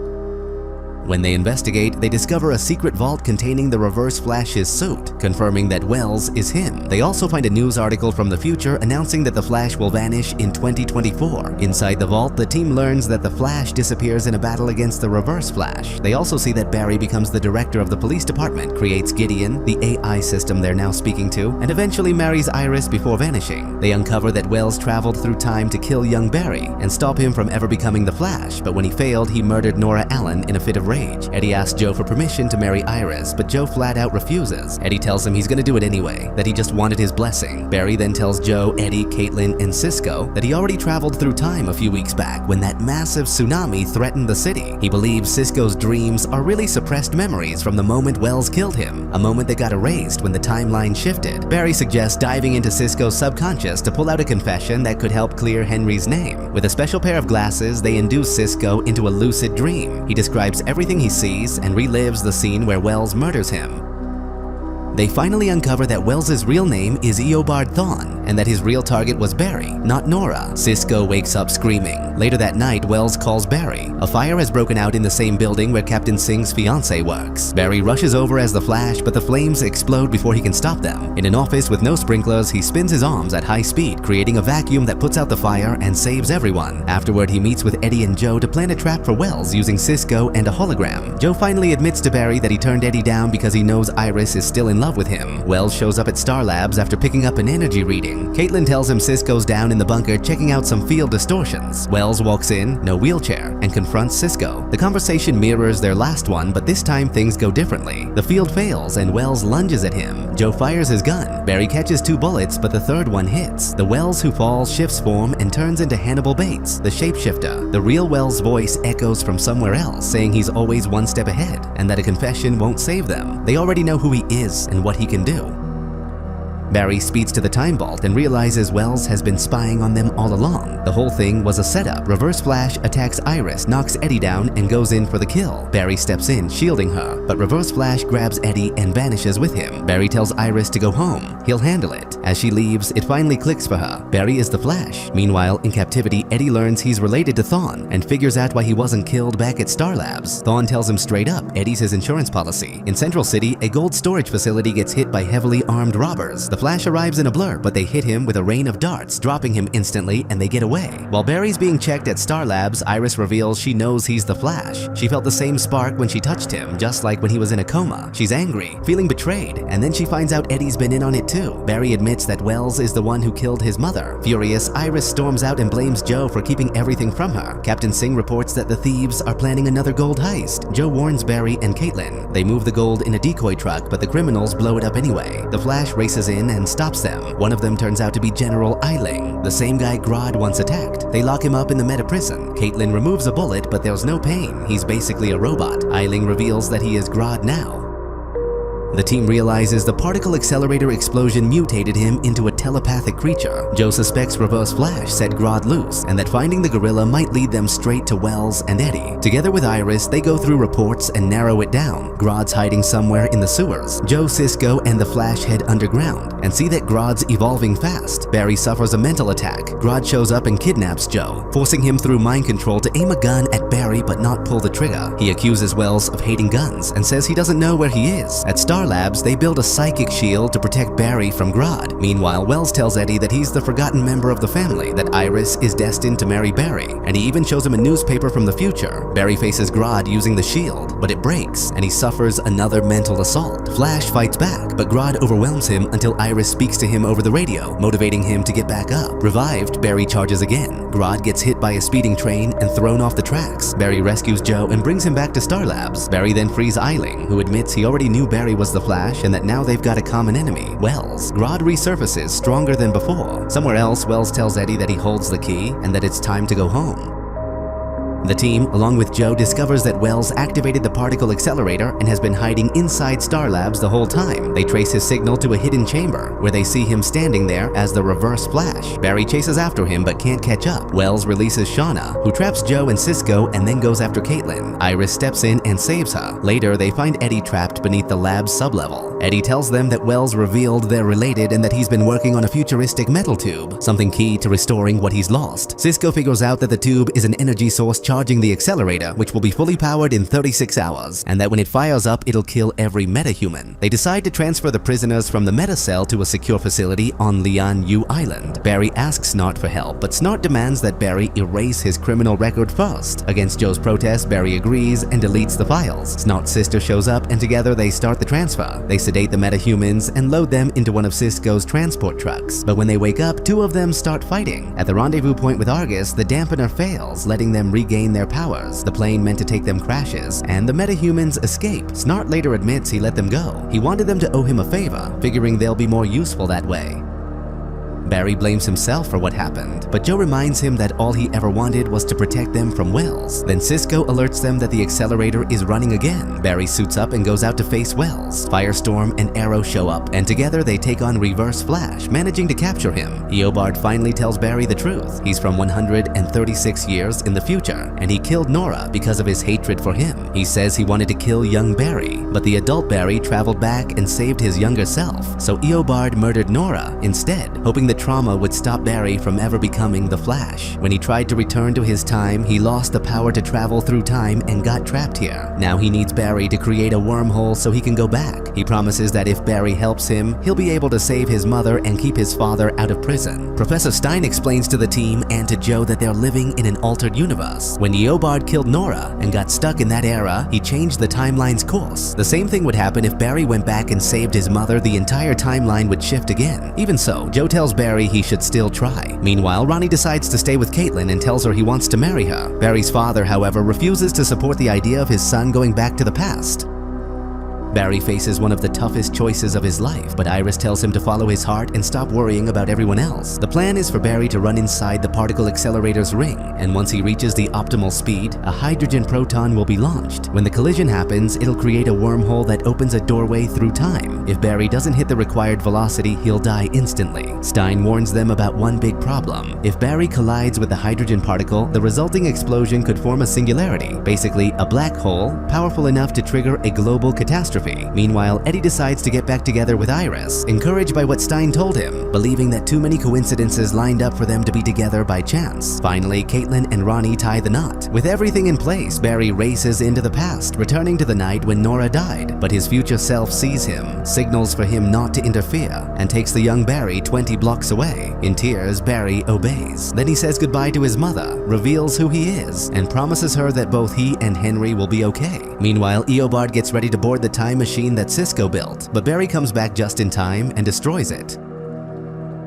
When they investigate, they discover a secret vault containing the Reverse Flash's suit, confirming that Wells is him. They also find a news article from the future announcing that the Flash will vanish in 2024. Inside the vault, the team learns that the Flash disappears in a battle against the Reverse Flash. They also see that Barry becomes the director of the police department, creates Gideon, the AI system they're now speaking to, and eventually marries Iris before vanishing. They uncover that Wells traveled through time to kill young Barry and stop him from ever becoming the Flash, but when he failed, he murdered Nora Allen in a fit of rage. Eddie asks Joe for permission to marry Iris, but Joe flat out refuses. Eddie tells him he's gonna do it anyway, that he just wanted his blessing. Barry then tells Joe, Eddie, Caitlin, and Cisco that he already traveled through time a few weeks back when that massive tsunami threatened the city. He believes Cisco's dreams are really suppressed memories from the moment Wells killed him, a moment that got erased when the timeline shifted. Barry suggests diving into Cisco's subconscious to pull out a confession that could help clear Henry's name. With a special pair of glasses, they induce Cisco into a lucid dream. He describes everything he sees and relives the scene where Wells murders him. They finally uncover that Wells's real name is Eobard Thawne, and that his real target was Barry, not Nora. Cisco wakes up screaming. Later that night, Wells calls Barry. A fire has broken out in the same building where Captain Singh's fiancée works. Barry rushes over as the Flash, but the flames explode before he can stop them. In an office with no sprinklers, he spins his arms at high speed, creating a vacuum that puts out the fire and saves everyone. Afterward, he meets with Eddie and Joe to plan a trap for Wells using Cisco and a hologram. Joe finally admits to Barry that he turned Eddie down because he knows Iris is still in love with him. Wells shows up at Star Labs after picking up an energy reading. Caitlin tells him Cisco's down in the bunker checking out some field distortions. Wells walks in, no wheelchair, and confronts Cisco. The conversation mirrors their last one, but this time things go differently. The field fails and Wells lunges at him. Joe fires his gun. Barry catches 2 bullets, but the third one hits. The Wells who falls shifts form and turns into Hannibal Bates, the shapeshifter. The real Wells' voice echoes from somewhere else, saying he's always one step ahead and that a confession won't save them. They already know who he is and what he can do. Barry speeds to the time vault and realizes Wells has been spying on them all along. The whole thing was a setup. Reverse Flash attacks Iris, knocks Eddie down, and goes in for the kill. Barry steps in, shielding her, but Reverse Flash grabs Eddie and vanishes with him. Barry tells Iris to go home. He'll handle it. As she leaves, it finally clicks for her. Barry is the Flash. Meanwhile, in captivity, Eddie learns he's related to Thawne and figures out why he wasn't killed back at Star Labs. Thawne tells him straight up Eddie's his insurance policy. In Central City, a gold storage facility gets hit by heavily armed robbers. The Flash arrives in a blur, but they hit him with a rain of darts, dropping him instantly, and they get away. While Barry's being checked at Star Labs, Iris reveals she knows he's the Flash. She felt the same spark when she touched him, just like when he was in a coma. She's angry, feeling betrayed, and then she finds out Eddie's been in on it too. Barry admits that Wells is the one who killed his mother. Furious, Iris storms out and blames Joe for keeping everything from her. Captain Singh reports that the thieves are planning another gold heist. Joe warns Barry and Caitlin. They move the gold in a decoy truck, but the criminals blow it up anyway. The Flash races in and stops them. One of them turns out to be General Eiling, the same guy Grodd once attacked. They lock him up in the meta prison. Caitlin removes a bullet, but there's no pain. He's basically a robot. Eiling reveals that he is Grodd now. The team realizes the particle accelerator explosion mutated him into a telepathic creature. Joe suspects Reverse Flash set Grodd loose, and that finding the gorilla might lead them straight to Wells and Eddie. Together with Iris, they go through reports and narrow it down. Grodd's hiding somewhere in the sewers. Joe, Cisco, and the Flash head underground and see that Grodd's evolving fast. Barry suffers a mental attack. Grodd shows up and kidnaps Joe, forcing him through mind control to aim a gun at Barry but not pull the trigger. He accuses Wells of hating guns and says he doesn't know where he is. At Star Labs, they build a psychic shield to protect Barry from Grodd. Meanwhile, Wells tells Eddie that he's the forgotten member of the family, that Iris is destined to marry Barry, and he even shows him a newspaper from the future. Barry faces Grodd using the shield, but it breaks, and he suffers another mental assault. Flash fights back, but Grodd overwhelms him until Iris speaks to him over the radio, motivating him to get back up. Revived, Barry charges again. Grodd gets hit by a speeding train and thrown off the tracks. Barry rescues Joe and brings him back to Star Labs. Barry then frees Eiling, who admits he already knew Barry was the Flash and that now they've got a common enemy, Wells. Grodd resurfaces stronger than before. Somewhere else, Wells tells Eddie that he holds the key and that it's time to go home. The team, along with Joe, discovers that Wells activated the particle accelerator and has been hiding inside Star Labs the whole time. They trace his signal to a hidden chamber, where they see him standing there as the Reverse Flash. Barry chases after him but can't catch up. Wells releases Shauna, who traps Joe and Cisco and then goes after Caitlin. Iris steps in and saves her. Later, they find Eddie trapped beneath the lab's sublevel. Eddie tells them that Wells revealed they're related and that he's been working on a futuristic metal tube, something key to restoring what he's lost. Cisco figures out that the tube is an energy source charging the accelerator, which will be fully powered in 36 hours, and that when it fires up, it'll kill every metahuman. They decide to transfer the prisoners from the meta cell to a secure facility on Lian Yu Island. Barry asks Snart for help, but Snart demands that Barry erase his criminal record first. Against Joe's protest, Barry agrees and deletes the files. Snart's sister shows up, and together they start the transfer. They sedate the metahumans and load them into one of Cisco's transport trucks. But when they wake up, two of them start fighting. At the rendezvous point with Argus, the dampener fails, letting them regain their powers. The plane meant to take them crashes, and the metahumans escape. Snart later admits he let them go. He wanted them to owe him a favor, figuring they'll be more useful that way. Barry blames himself for what happened, but Joe reminds him that all he ever wanted was to protect them from Wells. Then Cisco alerts them that the accelerator is running again. Barry suits up and goes out to face Wells. Firestorm and Arrow show up, and together they take on Reverse Flash, managing to capture him. Eobard finally tells Barry the truth. He's from 136 years in the future, and he killed Nora because of his hatred for him. He says he wanted to kill young Barry, but the adult Barry traveled back and saved his younger self, so Eobard murdered Nora instead, hoping the trauma would stop Barry from ever becoming the Flash. When he tried to return to his time, he lost the power to travel through time and got trapped here. Now he needs Barry to create a wormhole so he can go back. He promises that if Barry helps him, he'll be able to save his mother and keep his father out of prison. Professor Stein explains to the team and to Joe that they're living in an altered universe. When Eobard killed Nora and got stuck in that era, he changed the timeline's course. The same thing would happen if Barry went back and saved his mother. The entire timeline would shift again. Even so, Joe tells Barry he should still try. Meanwhile, Ronnie decides to stay with Caitlin and tells her he wants to marry her. Barry's father, however, refuses to support the idea of his son going back to the past. Barry faces one of the toughest choices of his life, but Iris tells him to follow his heart and stop worrying about everyone else. The plan is for Barry to run inside the particle accelerator's ring, and once he reaches the optimal speed, a hydrogen proton will be launched. When the collision happens, it'll create a wormhole that opens a doorway through time. If Barry doesn't hit the required velocity, he'll die instantly. Stein warns them about one big problem. If Barry collides with the hydrogen particle, the resulting explosion could form a singularity, basically a black hole, powerful enough to trigger a global catastrophe. Meanwhile, Eddie decides to get back together with Iris, encouraged by what Stein told him, believing that too many coincidences lined up for them to be together by chance. Finally, Caitlin and Ronnie tie the knot. With everything in place, Barry races into the past, returning to the night when Nora died, but his future self sees him, signals for him not to interfere, and takes the young Barry 20 blocks away. In tears, Barry obeys. Then he says goodbye to his mother, reveals who he is, and promises her that both he and Henry will be okay. Meanwhile, Eobard gets ready to board the time machine that Cisco built, but Barry comes back just in time and destroys it.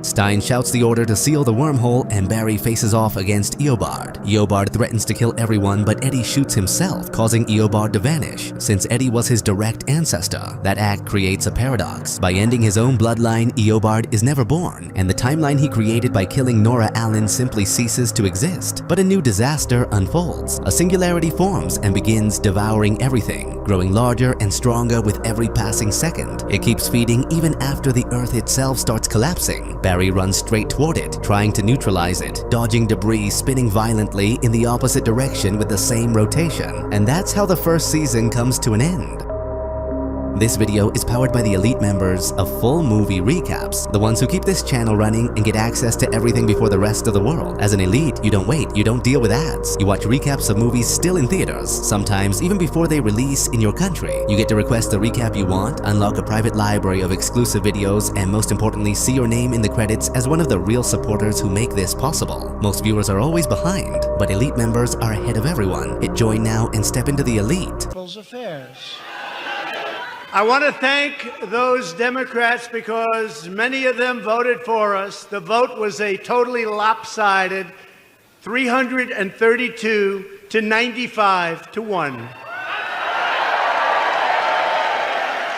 Stein shouts the order to seal the wormhole, and Barry faces off against Eobard. Eobard threatens to kill everyone, but Eddie shoots himself, causing Eobard to vanish. Since Eddie was his direct ancestor, that act creates a paradox. By ending his own bloodline, Eobard is never born, and the timeline he created by killing Nora Allen simply ceases to exist. But a new disaster unfolds. A singularity forms and begins devouring everything, growing larger and stronger with every passing second. It keeps feeding even after the Earth itself starts collapsing. Barry runs straight toward it, trying to neutralize it, dodging debris, spinning violently in the opposite direction with the same rotation. And that's how the first season comes to an end. This video is powered by the elite members of Full Movie Recaps, the ones who keep this channel running and get access to everything before the rest of the world. As an elite, you don't wait, you don't deal with ads. You watch recaps of movies still in theaters, sometimes even before they release in your country. You get to request the recap you want, unlock a private library of exclusive videos, and most importantly, see your name in the credits as one of the real supporters who make this possible. Most viewers are always behind, but elite members are ahead of everyone. Hit join now and step into the elite. Affairs. I want to thank those Democrats because many of them voted for us. The vote was a totally lopsided 332 to 95 to 1.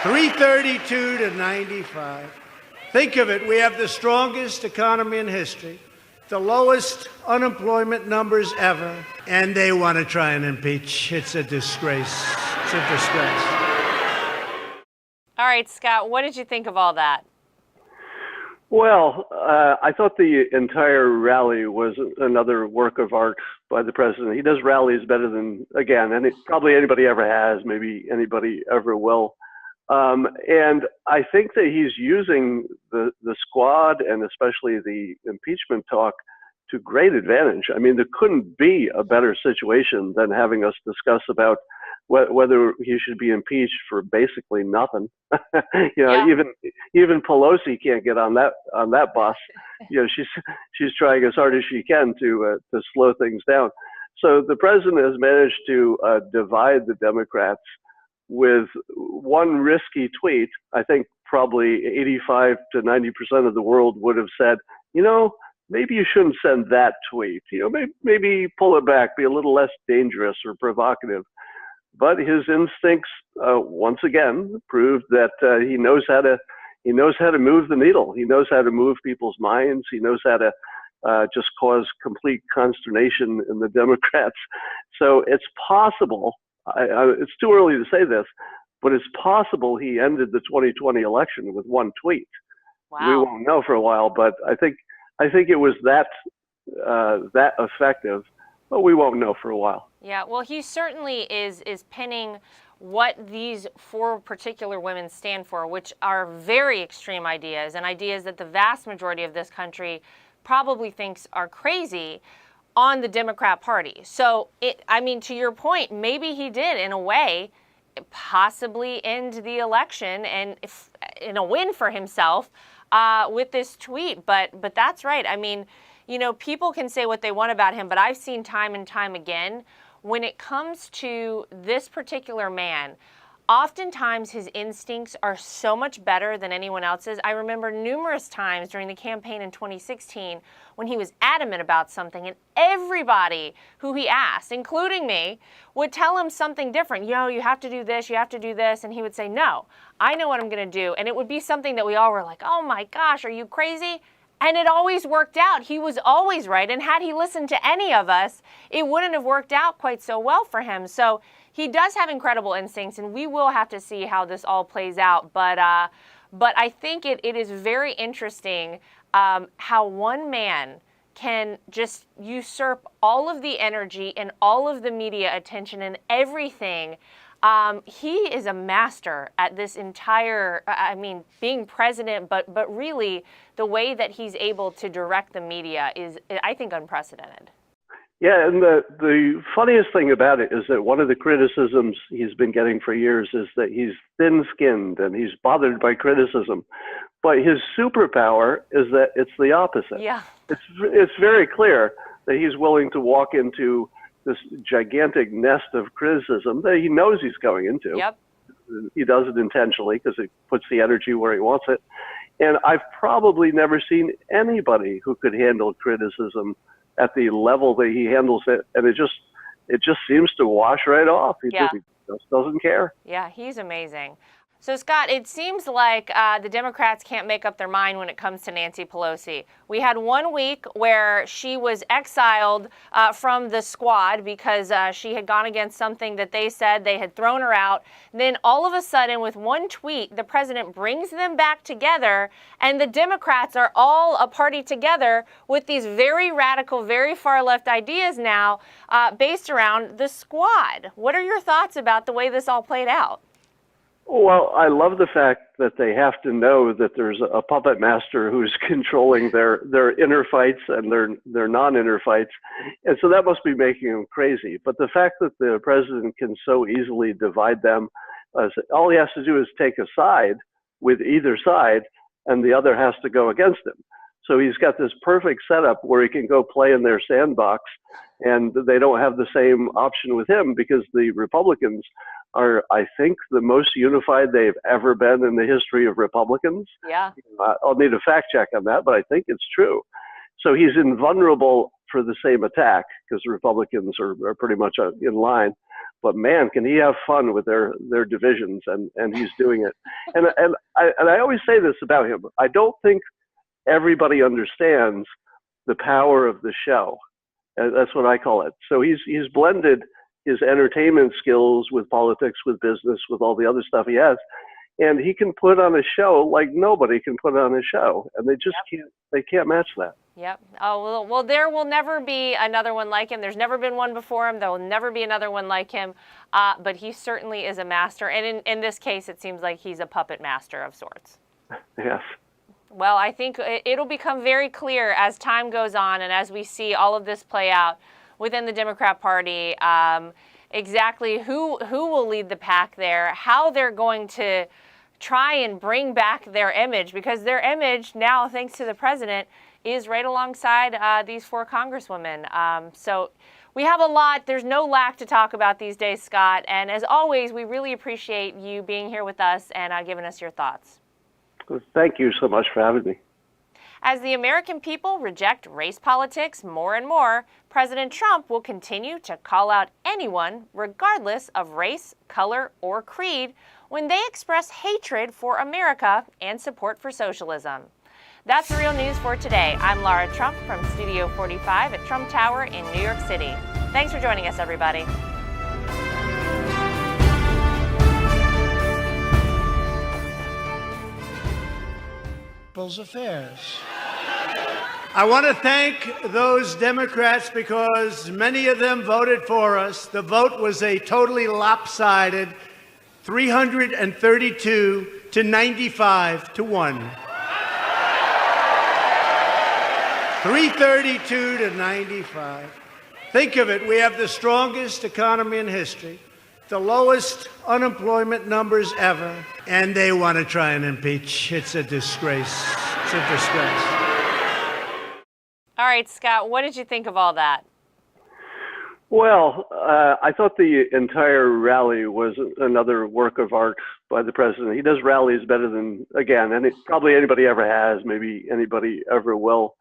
332 to 95. Think of it, we have the strongest economy in history, the lowest unemployment numbers ever, and they want to try and impeach. It's a disgrace. It's a disgrace. All right, Scott, what did you think of all that? Well, I thought the entire rally was another work of art by the president. He does rallies better than, again, probably anybody ever has, maybe anybody ever will. And I think that he's using the squad and especially the impeachment talk to great advantage. I mean, there couldn't be a better situation than having us discuss about whether he should be impeached for basically nothing. Yeah. Even Pelosi can't get on that bus. She's trying as hard as she can to slow things down. So the president has managed to divide the Democrats with one risky tweet. I think probably 85 to 90% of the world would have said, maybe you shouldn't send that tweet. Maybe pull it back, be a little less dangerous or provocative. But his instincts, once again, proved that he knows how to He knows how to move the needle. He knows how to move people's minds. He knows how to just cause complete consternation in the Democrats. So it's possible, it's too early to say this, but it's possible he ended the 2020 election with one tweet. Wow. We won't know for a while, but I think it was that effective, but we won't know for a while. Yeah, well, he certainly is pinning what these four particular women stand for, which are very extreme ideas and ideas that the vast majority of this country probably thinks are crazy, on the Democrat Party. So, to your point, maybe he did, in a way, possibly end the election and in a win for himself with this tweet. But that's right. People can say what they want about him, but I've seen time and time again, when it comes to this particular man, oftentimes his instincts are so much better than anyone else's. I remember numerous times during the campaign in 2016 when he was adamant about something, and everybody who he asked, including me, would tell him something different. You have to do this, you have to do this. And he would say, no, I know what I'm going to do. And it would be something that we all were like, oh my gosh, are you crazy? And it always worked out. He was always right. And had he listened to any of us, it wouldn't have worked out quite so well for him. So he does have incredible instincts, and we will have to see how this all plays out. But I think it is very interesting how one man can just usurp all of the energy and all of the media attention and everything. He is a master at this entire, being president, but really the way that he's able to direct the media is, I think, unprecedented. Yeah, and the funniest thing about it is that one of the criticisms he's been getting for years is that he's thin-skinned and he's bothered by criticism. But his superpower is that it's the opposite. Yeah. It's very clear that he's willing to walk into this gigantic nest of criticism that he knows he's going into. Yep. He does it intentionally because it puts the energy where he wants it. And I've probably never seen anybody who could handle criticism at the level that he handles it, and it just seems to wash right off. He just doesn't care. Yeah, he's amazing. So, Scott, it seems like the Democrats can't make up their mind when it comes to Nancy Pelosi. We had 1 week where she was exiled from the squad because she had gone against something that they said. They had thrown her out. Then all of a sudden, with one tweet, the president brings them back together, and the Democrats are all a party together with these very radical, very far-left ideas now based around the squad. What are your thoughts about the way this all played out? Well, I love the fact that they have to know that there's a puppet master who's controlling their inner fights and their non-inner fights. And so that must be making them crazy. But the fact that the president can so easily divide them, all he has to do is take a side with either side, and the other has to go against him. So he's got this perfect setup where he can go play in their sandbox, and they don't have the same option with him because the Republicans are, I think, the most unified they've ever been in the history of Republicans. Yeah. I'll need a fact check on that, but I think it's true. So he's invulnerable for the same attack because the Republicans are pretty much in line. But man, can he have fun with their divisions, and he's doing it. And I always say this about him. I don't think everybody understands the power of the show. And that's what I call it. So he's blended his entertainment skills with politics, with business, with all the other stuff he has. And he can put on a show like nobody can put on a show. And they just can't match that. Yep. Oh, well, there will never be another one like him. There's never been one before him. There will never be another one like him. But he certainly is a master. And in this case, it seems like he's a puppet master of sorts. Yes. Well, I think it'll become very clear as time goes on and as we see all of this play out within the Democrat Party, exactly who will lead the pack there, how they're going to try and bring back their image, because their image now, thanks to the president, is right alongside these four congresswomen. So we have a lot. There's no lack to talk about these days, Scott. And as always, we really appreciate you being here with us and giving us your thoughts. Thank you so much for having me. As the American people reject race politics more and more, President Trump will continue to call out anyone, regardless of race, color, or creed, when they express hatred for America and support for socialism. That's the real news for today. I'm Laura Trump from Studio 45 at Trump Tower in New York City. Thanks for joining us, everybody. People's affairs. I want to thank those Democrats because many of them voted for us. The vote was a totally lopsided 332 to 95 to 1. 332 to 95. Think of it, we have the strongest economy in history, the lowest unemployment numbers ever, and they want to try and impeach. It's a disgrace. It's a disgrace. All right, Scott, what did you think of all that? Well, I thought the entire rally was another work of art by the president. He does rallies better than, again, probably anybody ever has, maybe anybody ever will.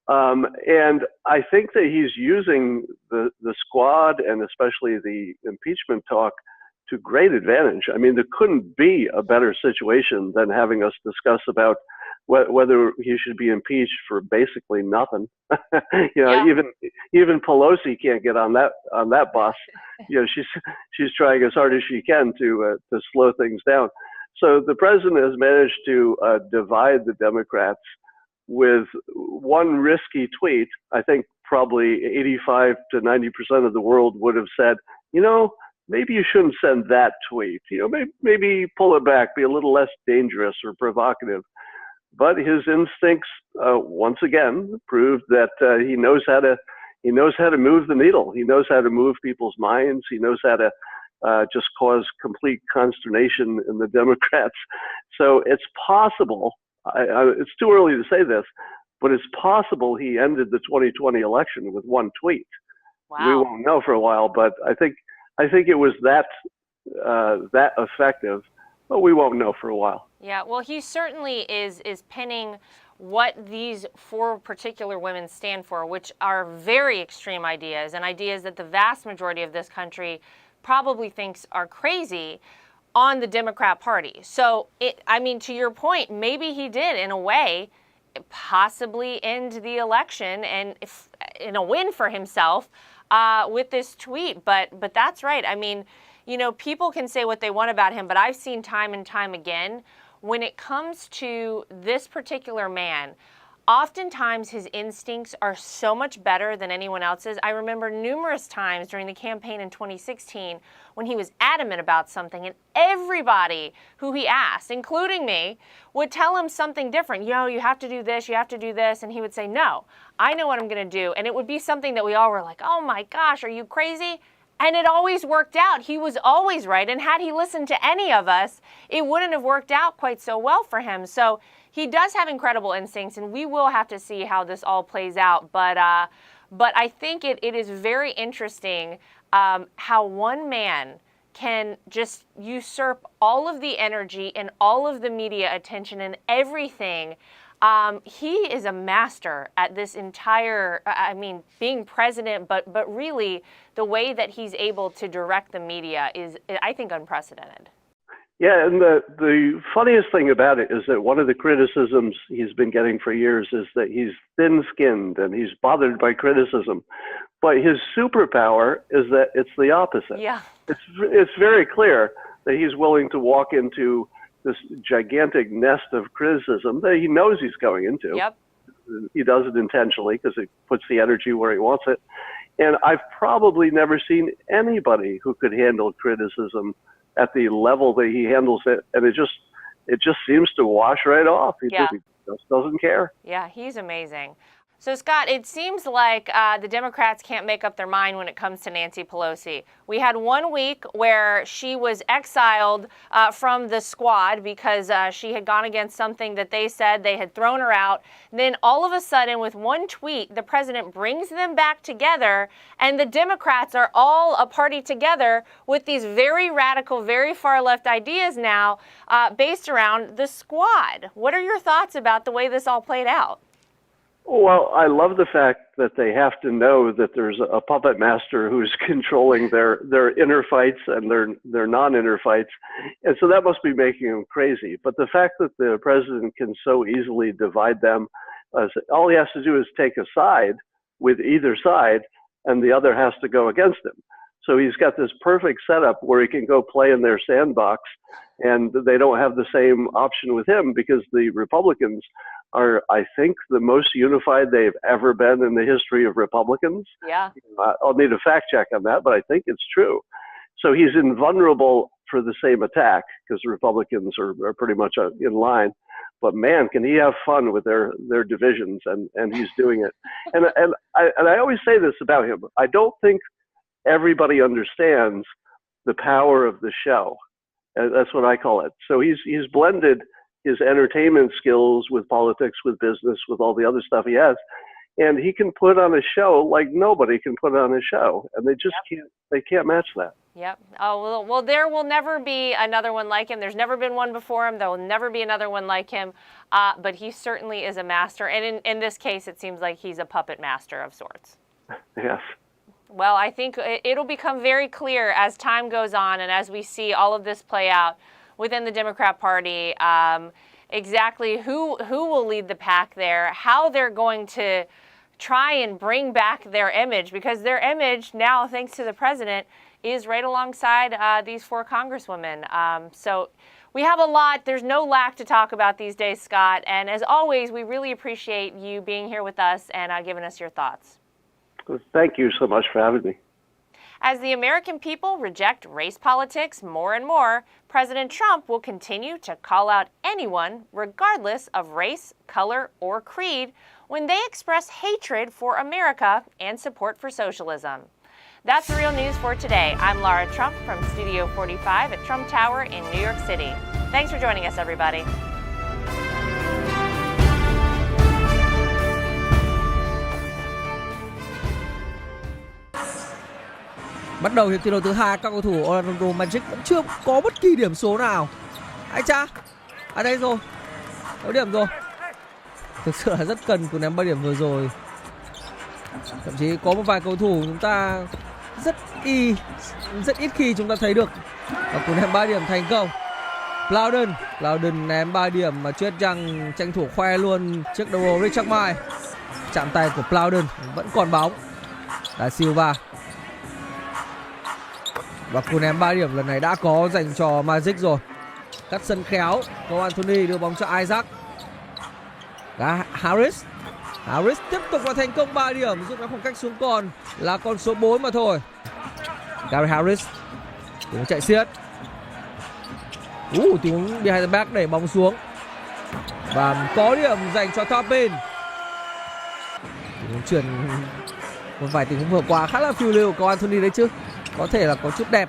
And I think that he's using the squad and especially the impeachment talk to great advantage. I mean, there couldn't be a better situation than having us discuss about whether he should be impeached for basically nothing. Even Pelosi can't get on that bus. She's trying as hard as she can to slow things down. So the president has managed to divide the Democrats with one risky tweet. I think probably 85 to 90% of the world would have said, maybe you shouldn't send that tweet. Maybe pull it back, be a little less dangerous or provocative. But his instincts, once again, proved that he knows how to move the needle. He knows how to move people's minds. He knows how to just cause complete consternation in the Democrats. So it's possible. It's too early to say this, but it's possible he ended the 2020 election with one tweet. Wow. We won't know for a while, but I think it was that effective, but we won't know for a while. Yeah, well, he certainly is pinning what these four particular women stand for, which are very extreme ideas and ideas that the vast majority of this country probably thinks are crazy, on the Democrat Party. So, to your point, maybe he did, in a way, possibly end the election and in a win for himself with this tweet. But that's right. People can say what they want about him, but I've seen time and time again, when it comes to this particular man, oftentimes his instincts are so much better than anyone else's. I remember numerous times during the campaign in 2016 when he was adamant about something, and everybody who he asked, including me, would tell him something different. You have to do this, you have to do this. And he would say, no, I know what I'm going to do. And it would be something that we all were like, oh my gosh, are you crazy? And it always worked out. He was always right. And had he listened to any of us, it wouldn't have worked out quite so well for him. So he does have incredible instincts, and we will have to see how this all plays out. But I think it is very interesting how one man can just usurp all of the energy and all of the media attention and everything. He is a master at this entire, being president, but really the way that he's able to direct the media is, I think, unprecedented. Yeah, and the funniest thing about it is that one of the criticisms he's been getting for years is that he's thin-skinned and he's bothered by criticism. But his superpower is that it's the opposite. Yeah. It's very clear that he's willing to walk into this gigantic nest of criticism that he knows he's going into. Yep. He does it intentionally because it puts the energy where he wants it. And I've probably never seen anybody who could handle criticism at the level that he handles it, and it just seems to wash right off. He just doesn't care. Yeah, he's amazing. So, Scott, it seems like the Democrats can't make up their mind when it comes to Nancy Pelosi. We had 1 week where she was exiled from the squad because she had gone against something that they said. They had thrown her out. Then all of a sudden, with one tweet, the president brings them back together, and the Democrats are all a party together with these very radical, very far-left ideas now based around the squad. What are your thoughts about the way this all played out? Well, I love the fact that they have to know that there's a puppet master who's controlling their inner fights and their non-inner fights, and so that must be making them crazy. But the fact that the president can so easily divide them, all he has to do is take a side with either side, and the other has to go against him. So he's got this perfect setup where he can go play in their sandbox, and they don't have the same option with him because the Republicans are, I think, the most unified they've ever been in the history of Republicans. Yeah. I'll need a fact check on that, but I think it's true. So he's invulnerable for the same attack because the Republicans are pretty much in line. But man, can he have fun with their divisions, and he's doing it. And I always say this about him. I don't think everybody understands the power of the show. And that's what I call it. So he's blended his entertainment skills with politics, with business, with all the other stuff he has. And he can put on a show like nobody can put on a show. And they just can't match that. Yep. Oh, well, there will never be another one like him. There's never been one before him. There will never be another one like him. But he certainly is a master. And in this case, it seems like he's a puppet master of sorts. Yes. Well, I think it'll become very clear as time goes on and as we see all of this play out within the Democrat Party, exactly who will lead the pack there, how they're going to try and bring back their image, because their image now, thanks to the president, is right alongside these four congresswomen. So we have a lot. There's no lack to talk about these days, Scott. And as always, we really appreciate you being here with us and giving us your thoughts. Thank you so much for having me. As the American people reject race politics more and more, President Trump will continue to call out anyone, regardless of race, color, or creed, when they express hatred for America and support for socialism. That's the real news for today. I'm Laura Trump from Studio 45 at Trump Tower in New York City. Thanks for joining us, everybody. Bắt đầu hiệp thi đấu thứ hai, các cầu thủ Orlando Magic vẫn chưa có bất kỳ điểm số nào. Ai cha, ở đây rồi, có điểm rồi. Thực sự là rất cần cú ném 3 điểm vừa rồi. Thậm chí có một vài cầu thủ chúng ta rất ít khi chúng ta thấy được cú ném 3 điểm thành công. Plowden ném 3 điểm mà Chuyết Young tranh thủ khoe luôn trước đầu Richard Mille. Chạm tay của Plowden vẫn còn bóng. Da Silva. Và cú ném 3 điểm lần này đã có dành cho Magic rồi. Cắt sân khéo, Cole Anthony đưa bóng cho Isaac. Harris tiếp tục là thành công 3 điểm, rút ngắn khoảng cách xuống còn là con số 4 mà thôi. Gary Harris tiếng chạy xiết. Tiếng behind the back đẩy bóng xuống. Và có điểm dành cho Toppin. Chuyển một vài tình huống vừa qua khá là phiêu lưu của Anthony đấy chứ. Có thể là có chút đẹp.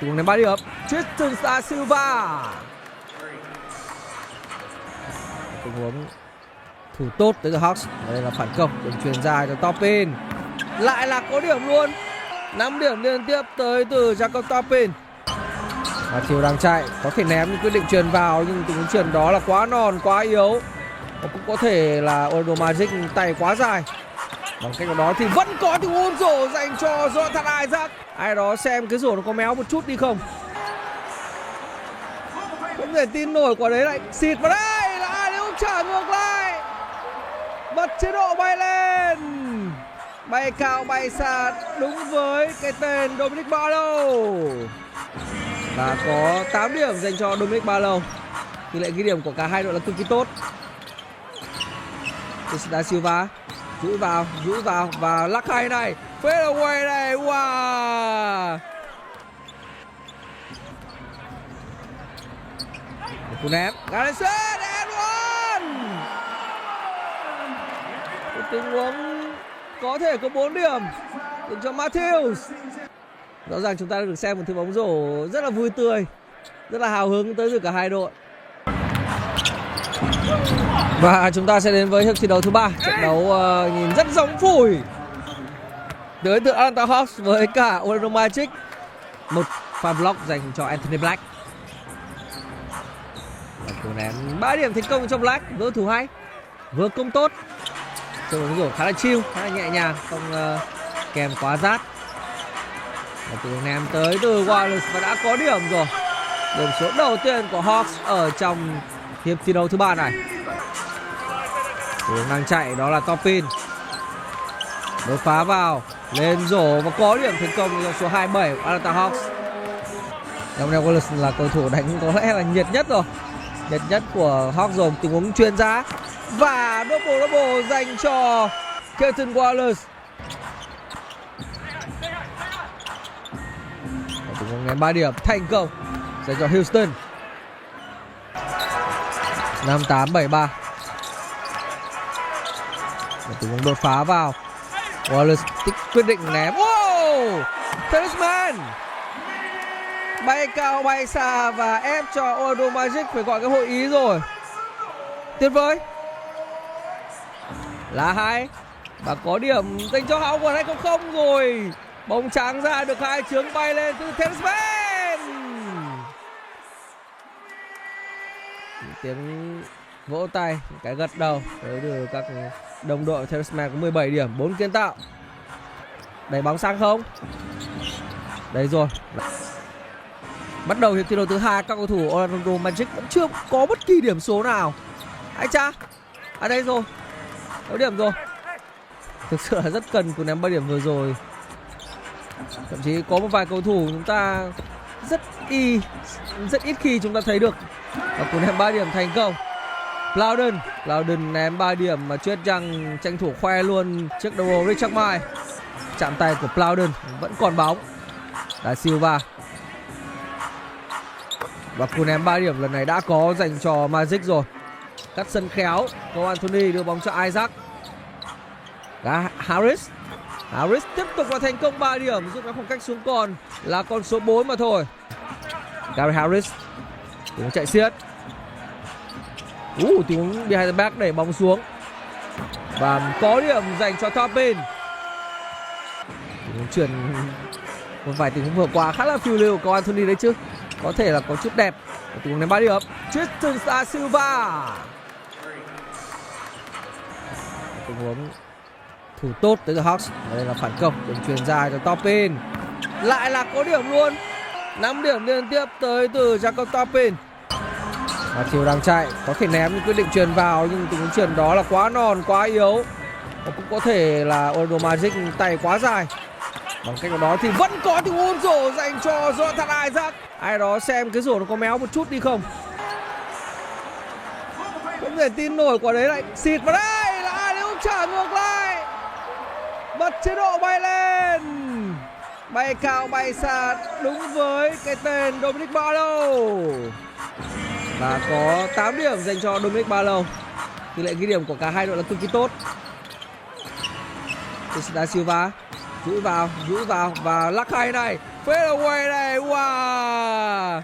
Tình huống ném 3 điểm. Tristan Da Silva. Tình huống thủ tốt tới từ Hawks. Đây là phản công, đường truyền dài cho Toppin. Lại là có điểm luôn. 5 điểm liên tiếp tới từ Jacob Toppin. Matthew đang chạy, có thể ném nhưng quyết định truyền vào, nhưng tình huống truyền đó là quá non, quá yếu. Và cũng có thể là Orlando Magic tay quá dài. Bằng cách đó thì vẫn có tình huống rổ dành cho Jonathan Isaac. Ai đó xem cái rổ nó có méo một chút đi không? Không thể tin nổi, quả đấy lại xịt vào đây. Là ai nếu trả ngược lại. Bật chế độ bay lên. Bay cao bay xa đúng với cái tên Dominic Barlow. Và có 8 điểm dành cho Dominic Barlow. Tỷ lệ ghi điểm của cả hai đội là cực kỳ tốt. Da Silva giữ vào và lắc hay này, fade away này, wow. Cú ném, Garrison and one. Một tình huống có thể có 4 điểm dành cho Matthews. Rõ ràng chúng ta đã được xem một thứ bóng rổ rất là vui tươi, rất là hào hứng tới từ cả hai đội. Và chúng ta sẽ đến với hiệp thi đấu thứ 3. Trận đấu nhìn rất giống phủi tới từ Atlanta Hawks với cả Orlando Magic. Một pha block dành cho Anthony Black. Cú ném 3 điểm thành công cho Black, đối thủ hay, vừa công tốt. Chơi bóng rổ khá là chill, khá là nhẹ nhàng, không kèm quá rát. Và từ ném tới từ Wallace và đã có điểm rồi. Điểm số đầu tiên của Hawks ở trong hiệp thi đấu thứ 3 này. Hướng đang chạy đó là Topin. Đột phá vào, lên rổ và có điểm thành công cho số 27 của Atlanta Hawks. Damian Wallace là cầu thủ đánh có lẽ là nhiệt nhất rồi. Nhiệt nhất của Hawks rồi, tình huống chuyền ra. Và double dành cho Keaton Wallace. Tình huống ném 3 điểm thành công dành cho Houston. 58-73. Tình huống đột phá vào. Wallace quyết định ném. Wow! Talisman bay cao bay xa và ép cho Orlando Magic phải gọi cái hội ý rồi. Tuyệt vời. Là hay. Và có điểm dành cho Howard hay không rồi. Bóng trắng ra được hai chướng bay lên từ Talisman. Tiếng vỗ tay, cái gật đầu tới từ các đồng đội. Talisman có 17 điểm, 4 kiến tạo. Đẩy bóng sang không? Đấy rồi. Bắt đầu hiệp thi đấu thứ 2, các cầu thủ Orlando Magic vẫn chưa có bất kỳ điểm số nào. Ai cha? À đây rồi. Có điểm rồi. Thực sự là rất cần cú ném 3 điểm vừa rồi. Thậm chí có một vài cầu thủ chúng ta rất ít khi chúng ta thấy được. Và cú ném 3 điểm thành công. Plowden ném 3 điểm mà Chuyết Young tranh thủ khoe luôn trước đầu Richard Mai. Chạm tay của Plowden vẫn còn bóng. Da Silva. Và cú ném 3 điểm lần này đã có dành cho Magic rồi. Cắt sân khéo, Cole Anthony đưa bóng cho Isaac. Harris tiếp tục là thành công 3 điểm, rút ngắn khoảng cách xuống còn là con số 4 mà thôi. Gary Harris tiếng chạy xiết. Tiếng behind the back đẩy bóng xuống. Và có điểm dành cho Topin. Tiếng chuyển một vài tình huống vừa qua khá là phiêu lưu của Anthony đấy chứ. Có thể là có chút đẹp. Tình huống ném 3 điểm. Tristan Da Silva. Tình huống thủ tốt tới từ Hawks. Đây là phản công, đường truyền dài cho Topin. Lại là có điểm luôn. 5 điểm liên tiếp tới từ Jacob Topin. Matthew đang chạy, có thể ném nhưng quyết định truyền vào, nhưng tình huống truyền đó là quá non, quá yếu. Và cũng có thể là Orlando Magic tay quá dài. Bằng cách đó thì vẫn có tình huống rổ dành cho Jonathan Isaac. Ai đó xem cái rổ nó có méo một chút đi không? Không thể tin nổi, quả đấy lại xịt vào đây. Là ai đấy cũng trả ngược lại. Bật chế độ bay lên. Bay cao bay xa đúng với cái tên Dominic Barlow. Và có 8 điểm dành cho Dominic Barlow. Tỷ lệ ghi điểm của cả hai đội là cực kỳ tốt. Da Silva giữ vào và lắc hay này, fade away này, wow.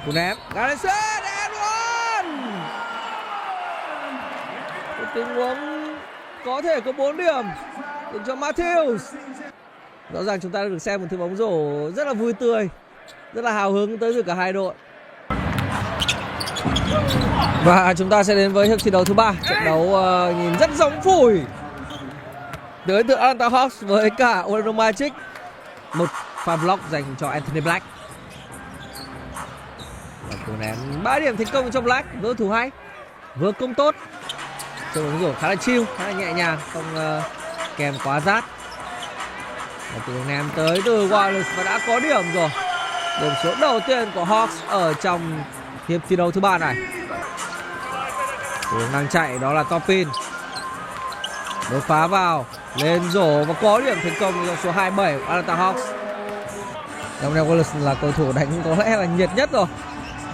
Cú ném, Garrison and one. Một tình huống có thể có 4 điểm dành cho Matthews. Rõ ràng chúng ta được xem một thứ bóng rổ rất là vui tươi, rất là hào hứng tới từ cả hai đội. Và chúng ta sẽ đến với hiệp thi đấu thứ 3, trận đấu nhìn rất giống phủi tới từ Atlanta Hawks với cả Orlando Magic. Một pha block dành cho Anthony Black. Và cú ném 3 điểm thành công cho Black, vừa thủ hay, vừa công tốt. Chơi bóng rổ khá là chill, khá là nhẹ nhàng, không kèm quá rát. Và từ ném tới từ Wallace và đã có điểm rồi. Điểm số đầu tiên của Hawks ở trong hiệp thi đấu thứ 3 này. Hướng đang chạy đó là Topin. Đột phá vào, lên rổ và có điểm thành công cho số 27 của Atlanta Hawks. Damian Wallace là cầu thủ đánh có lẽ là nhiệt nhất rồi.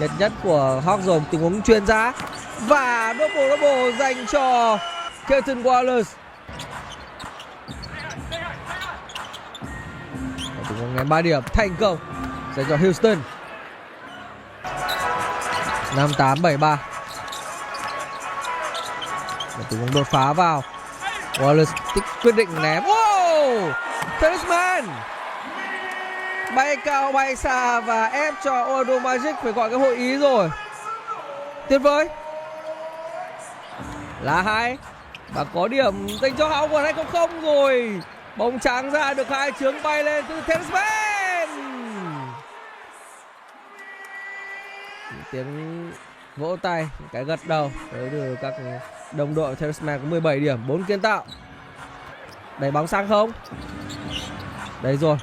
Nhiệt nhất của Hawks rồi. Tình huống chuyền ra và double dành cho Keaton Wallace. Tình huống ném 3 điểm thành công dành cho Houston. 58-73. Tình huống đột phá vào. Wallace quyết định ném. Wow! Talisman bay cao bay xa và ép cho Orlando Magic phải gọi cái hội ý rồi. Tuyệt vời. Là 2. Và có điểm dành cho Howard hay không rồi. Bóng trắng ra được 2 chướng bay lên từ Tensman. Tiếng vỗ tay, cái gật đầu tới từ các đồng đội. Tensman có 17 điểm, 4 kiến tạo. Đẩy bóng sang không? Đấy rồi.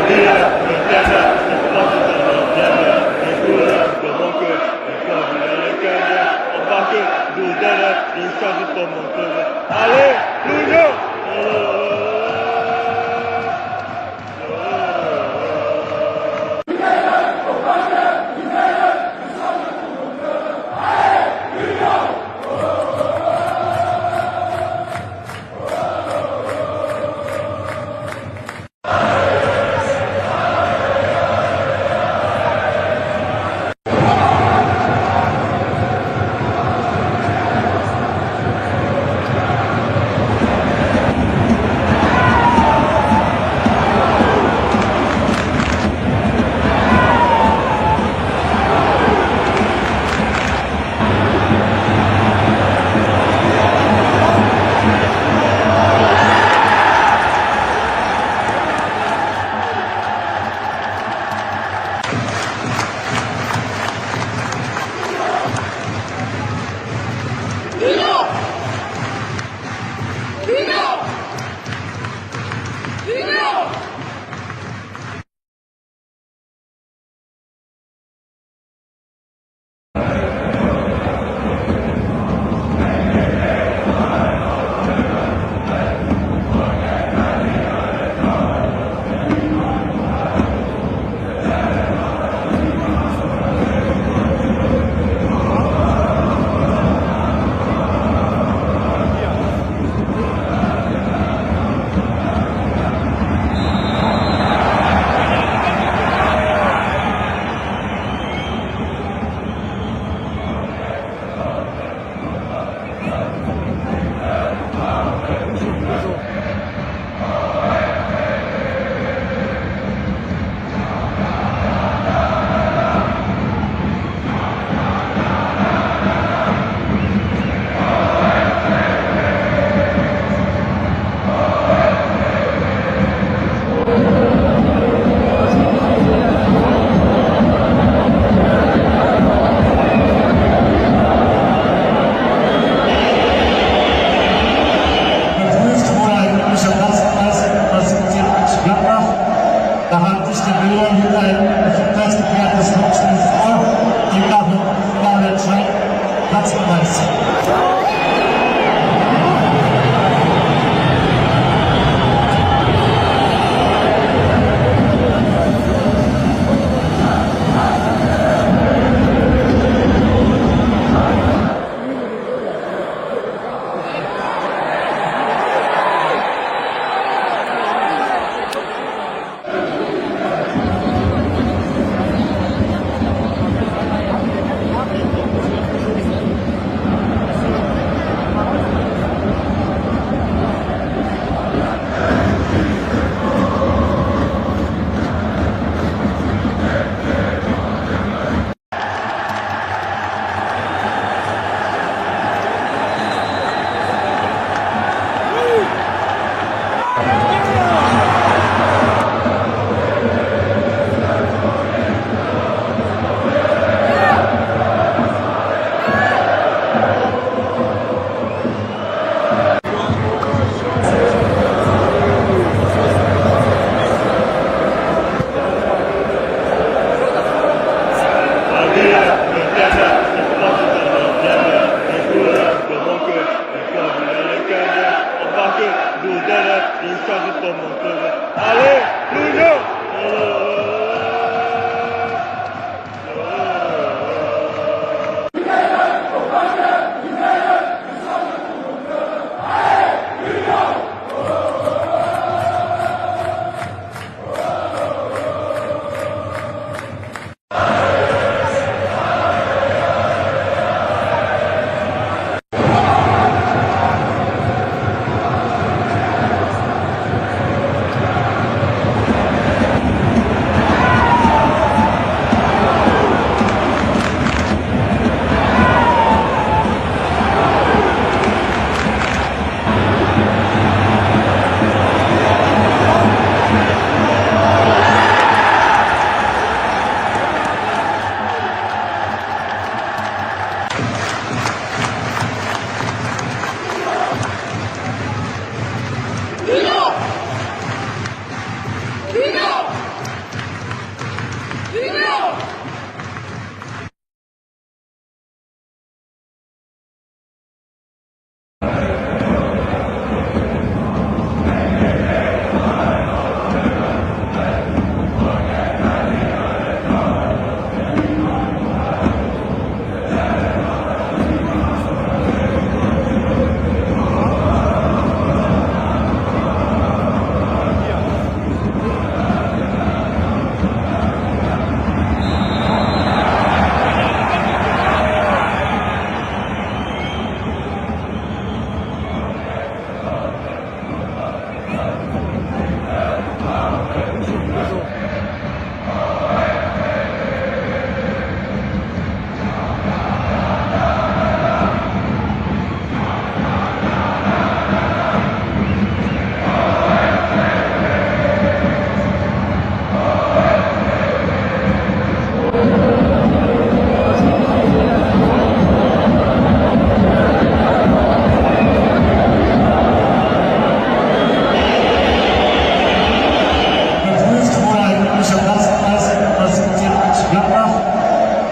Yeah.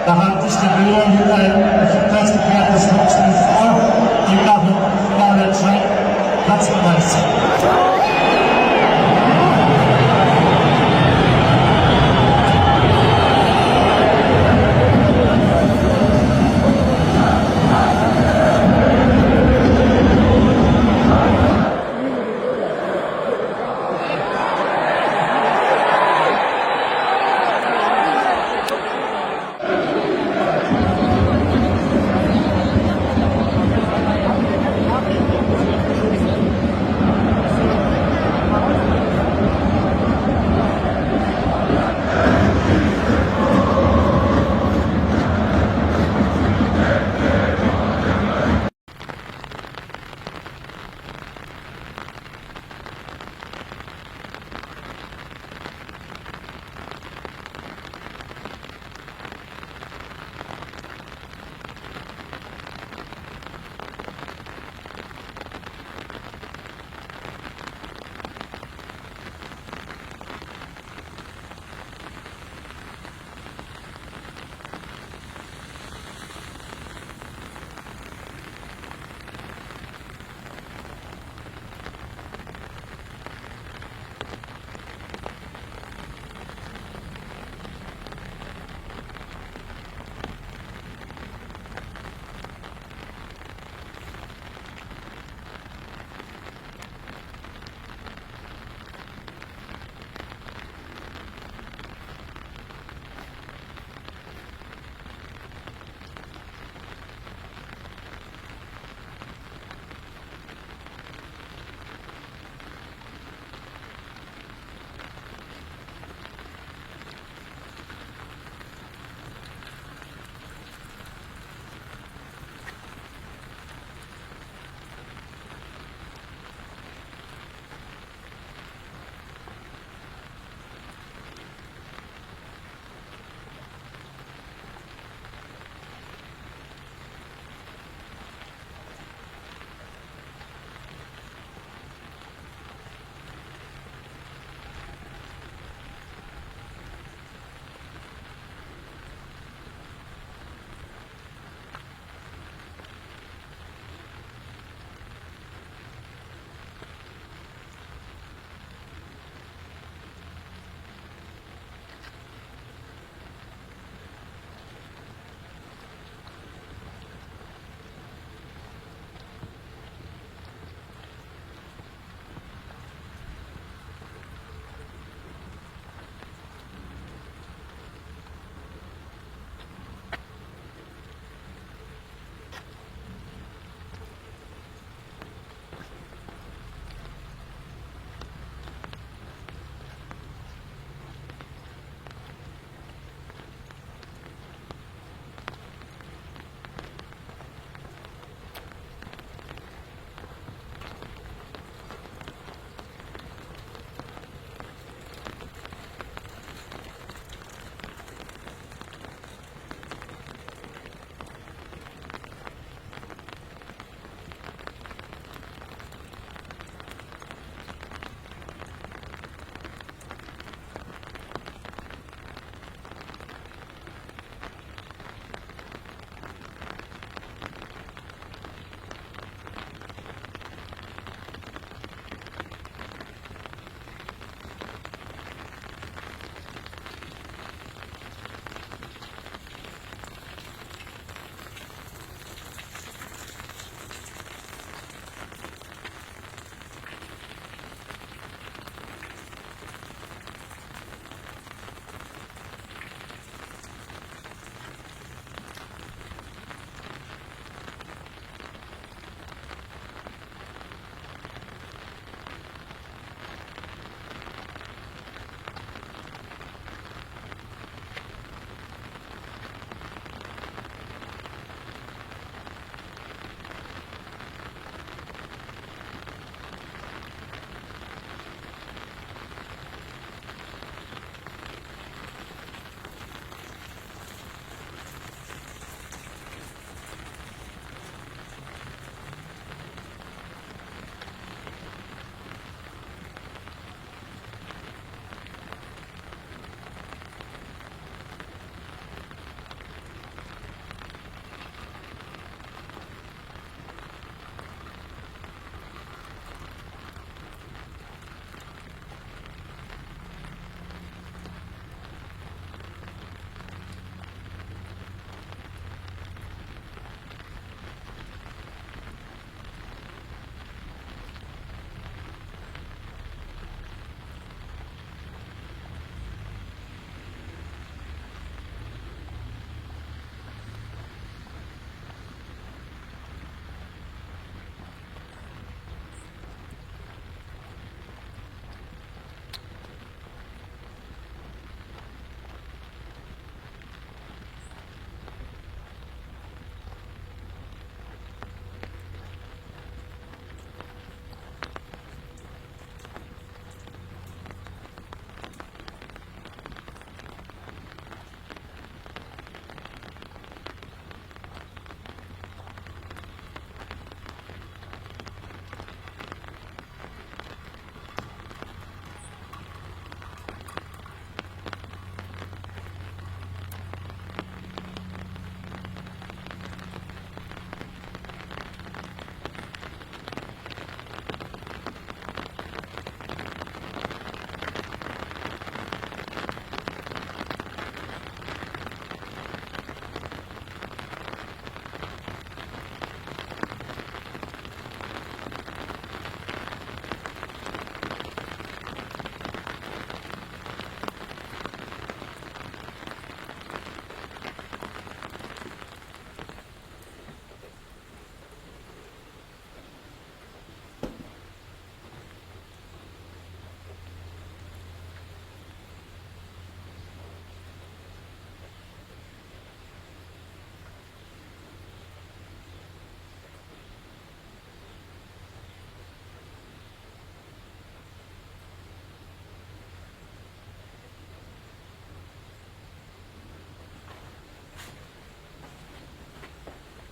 นะครับที่จะรู้ว่าอยู่ในthat's the path is not too far you got it now let's right that's the place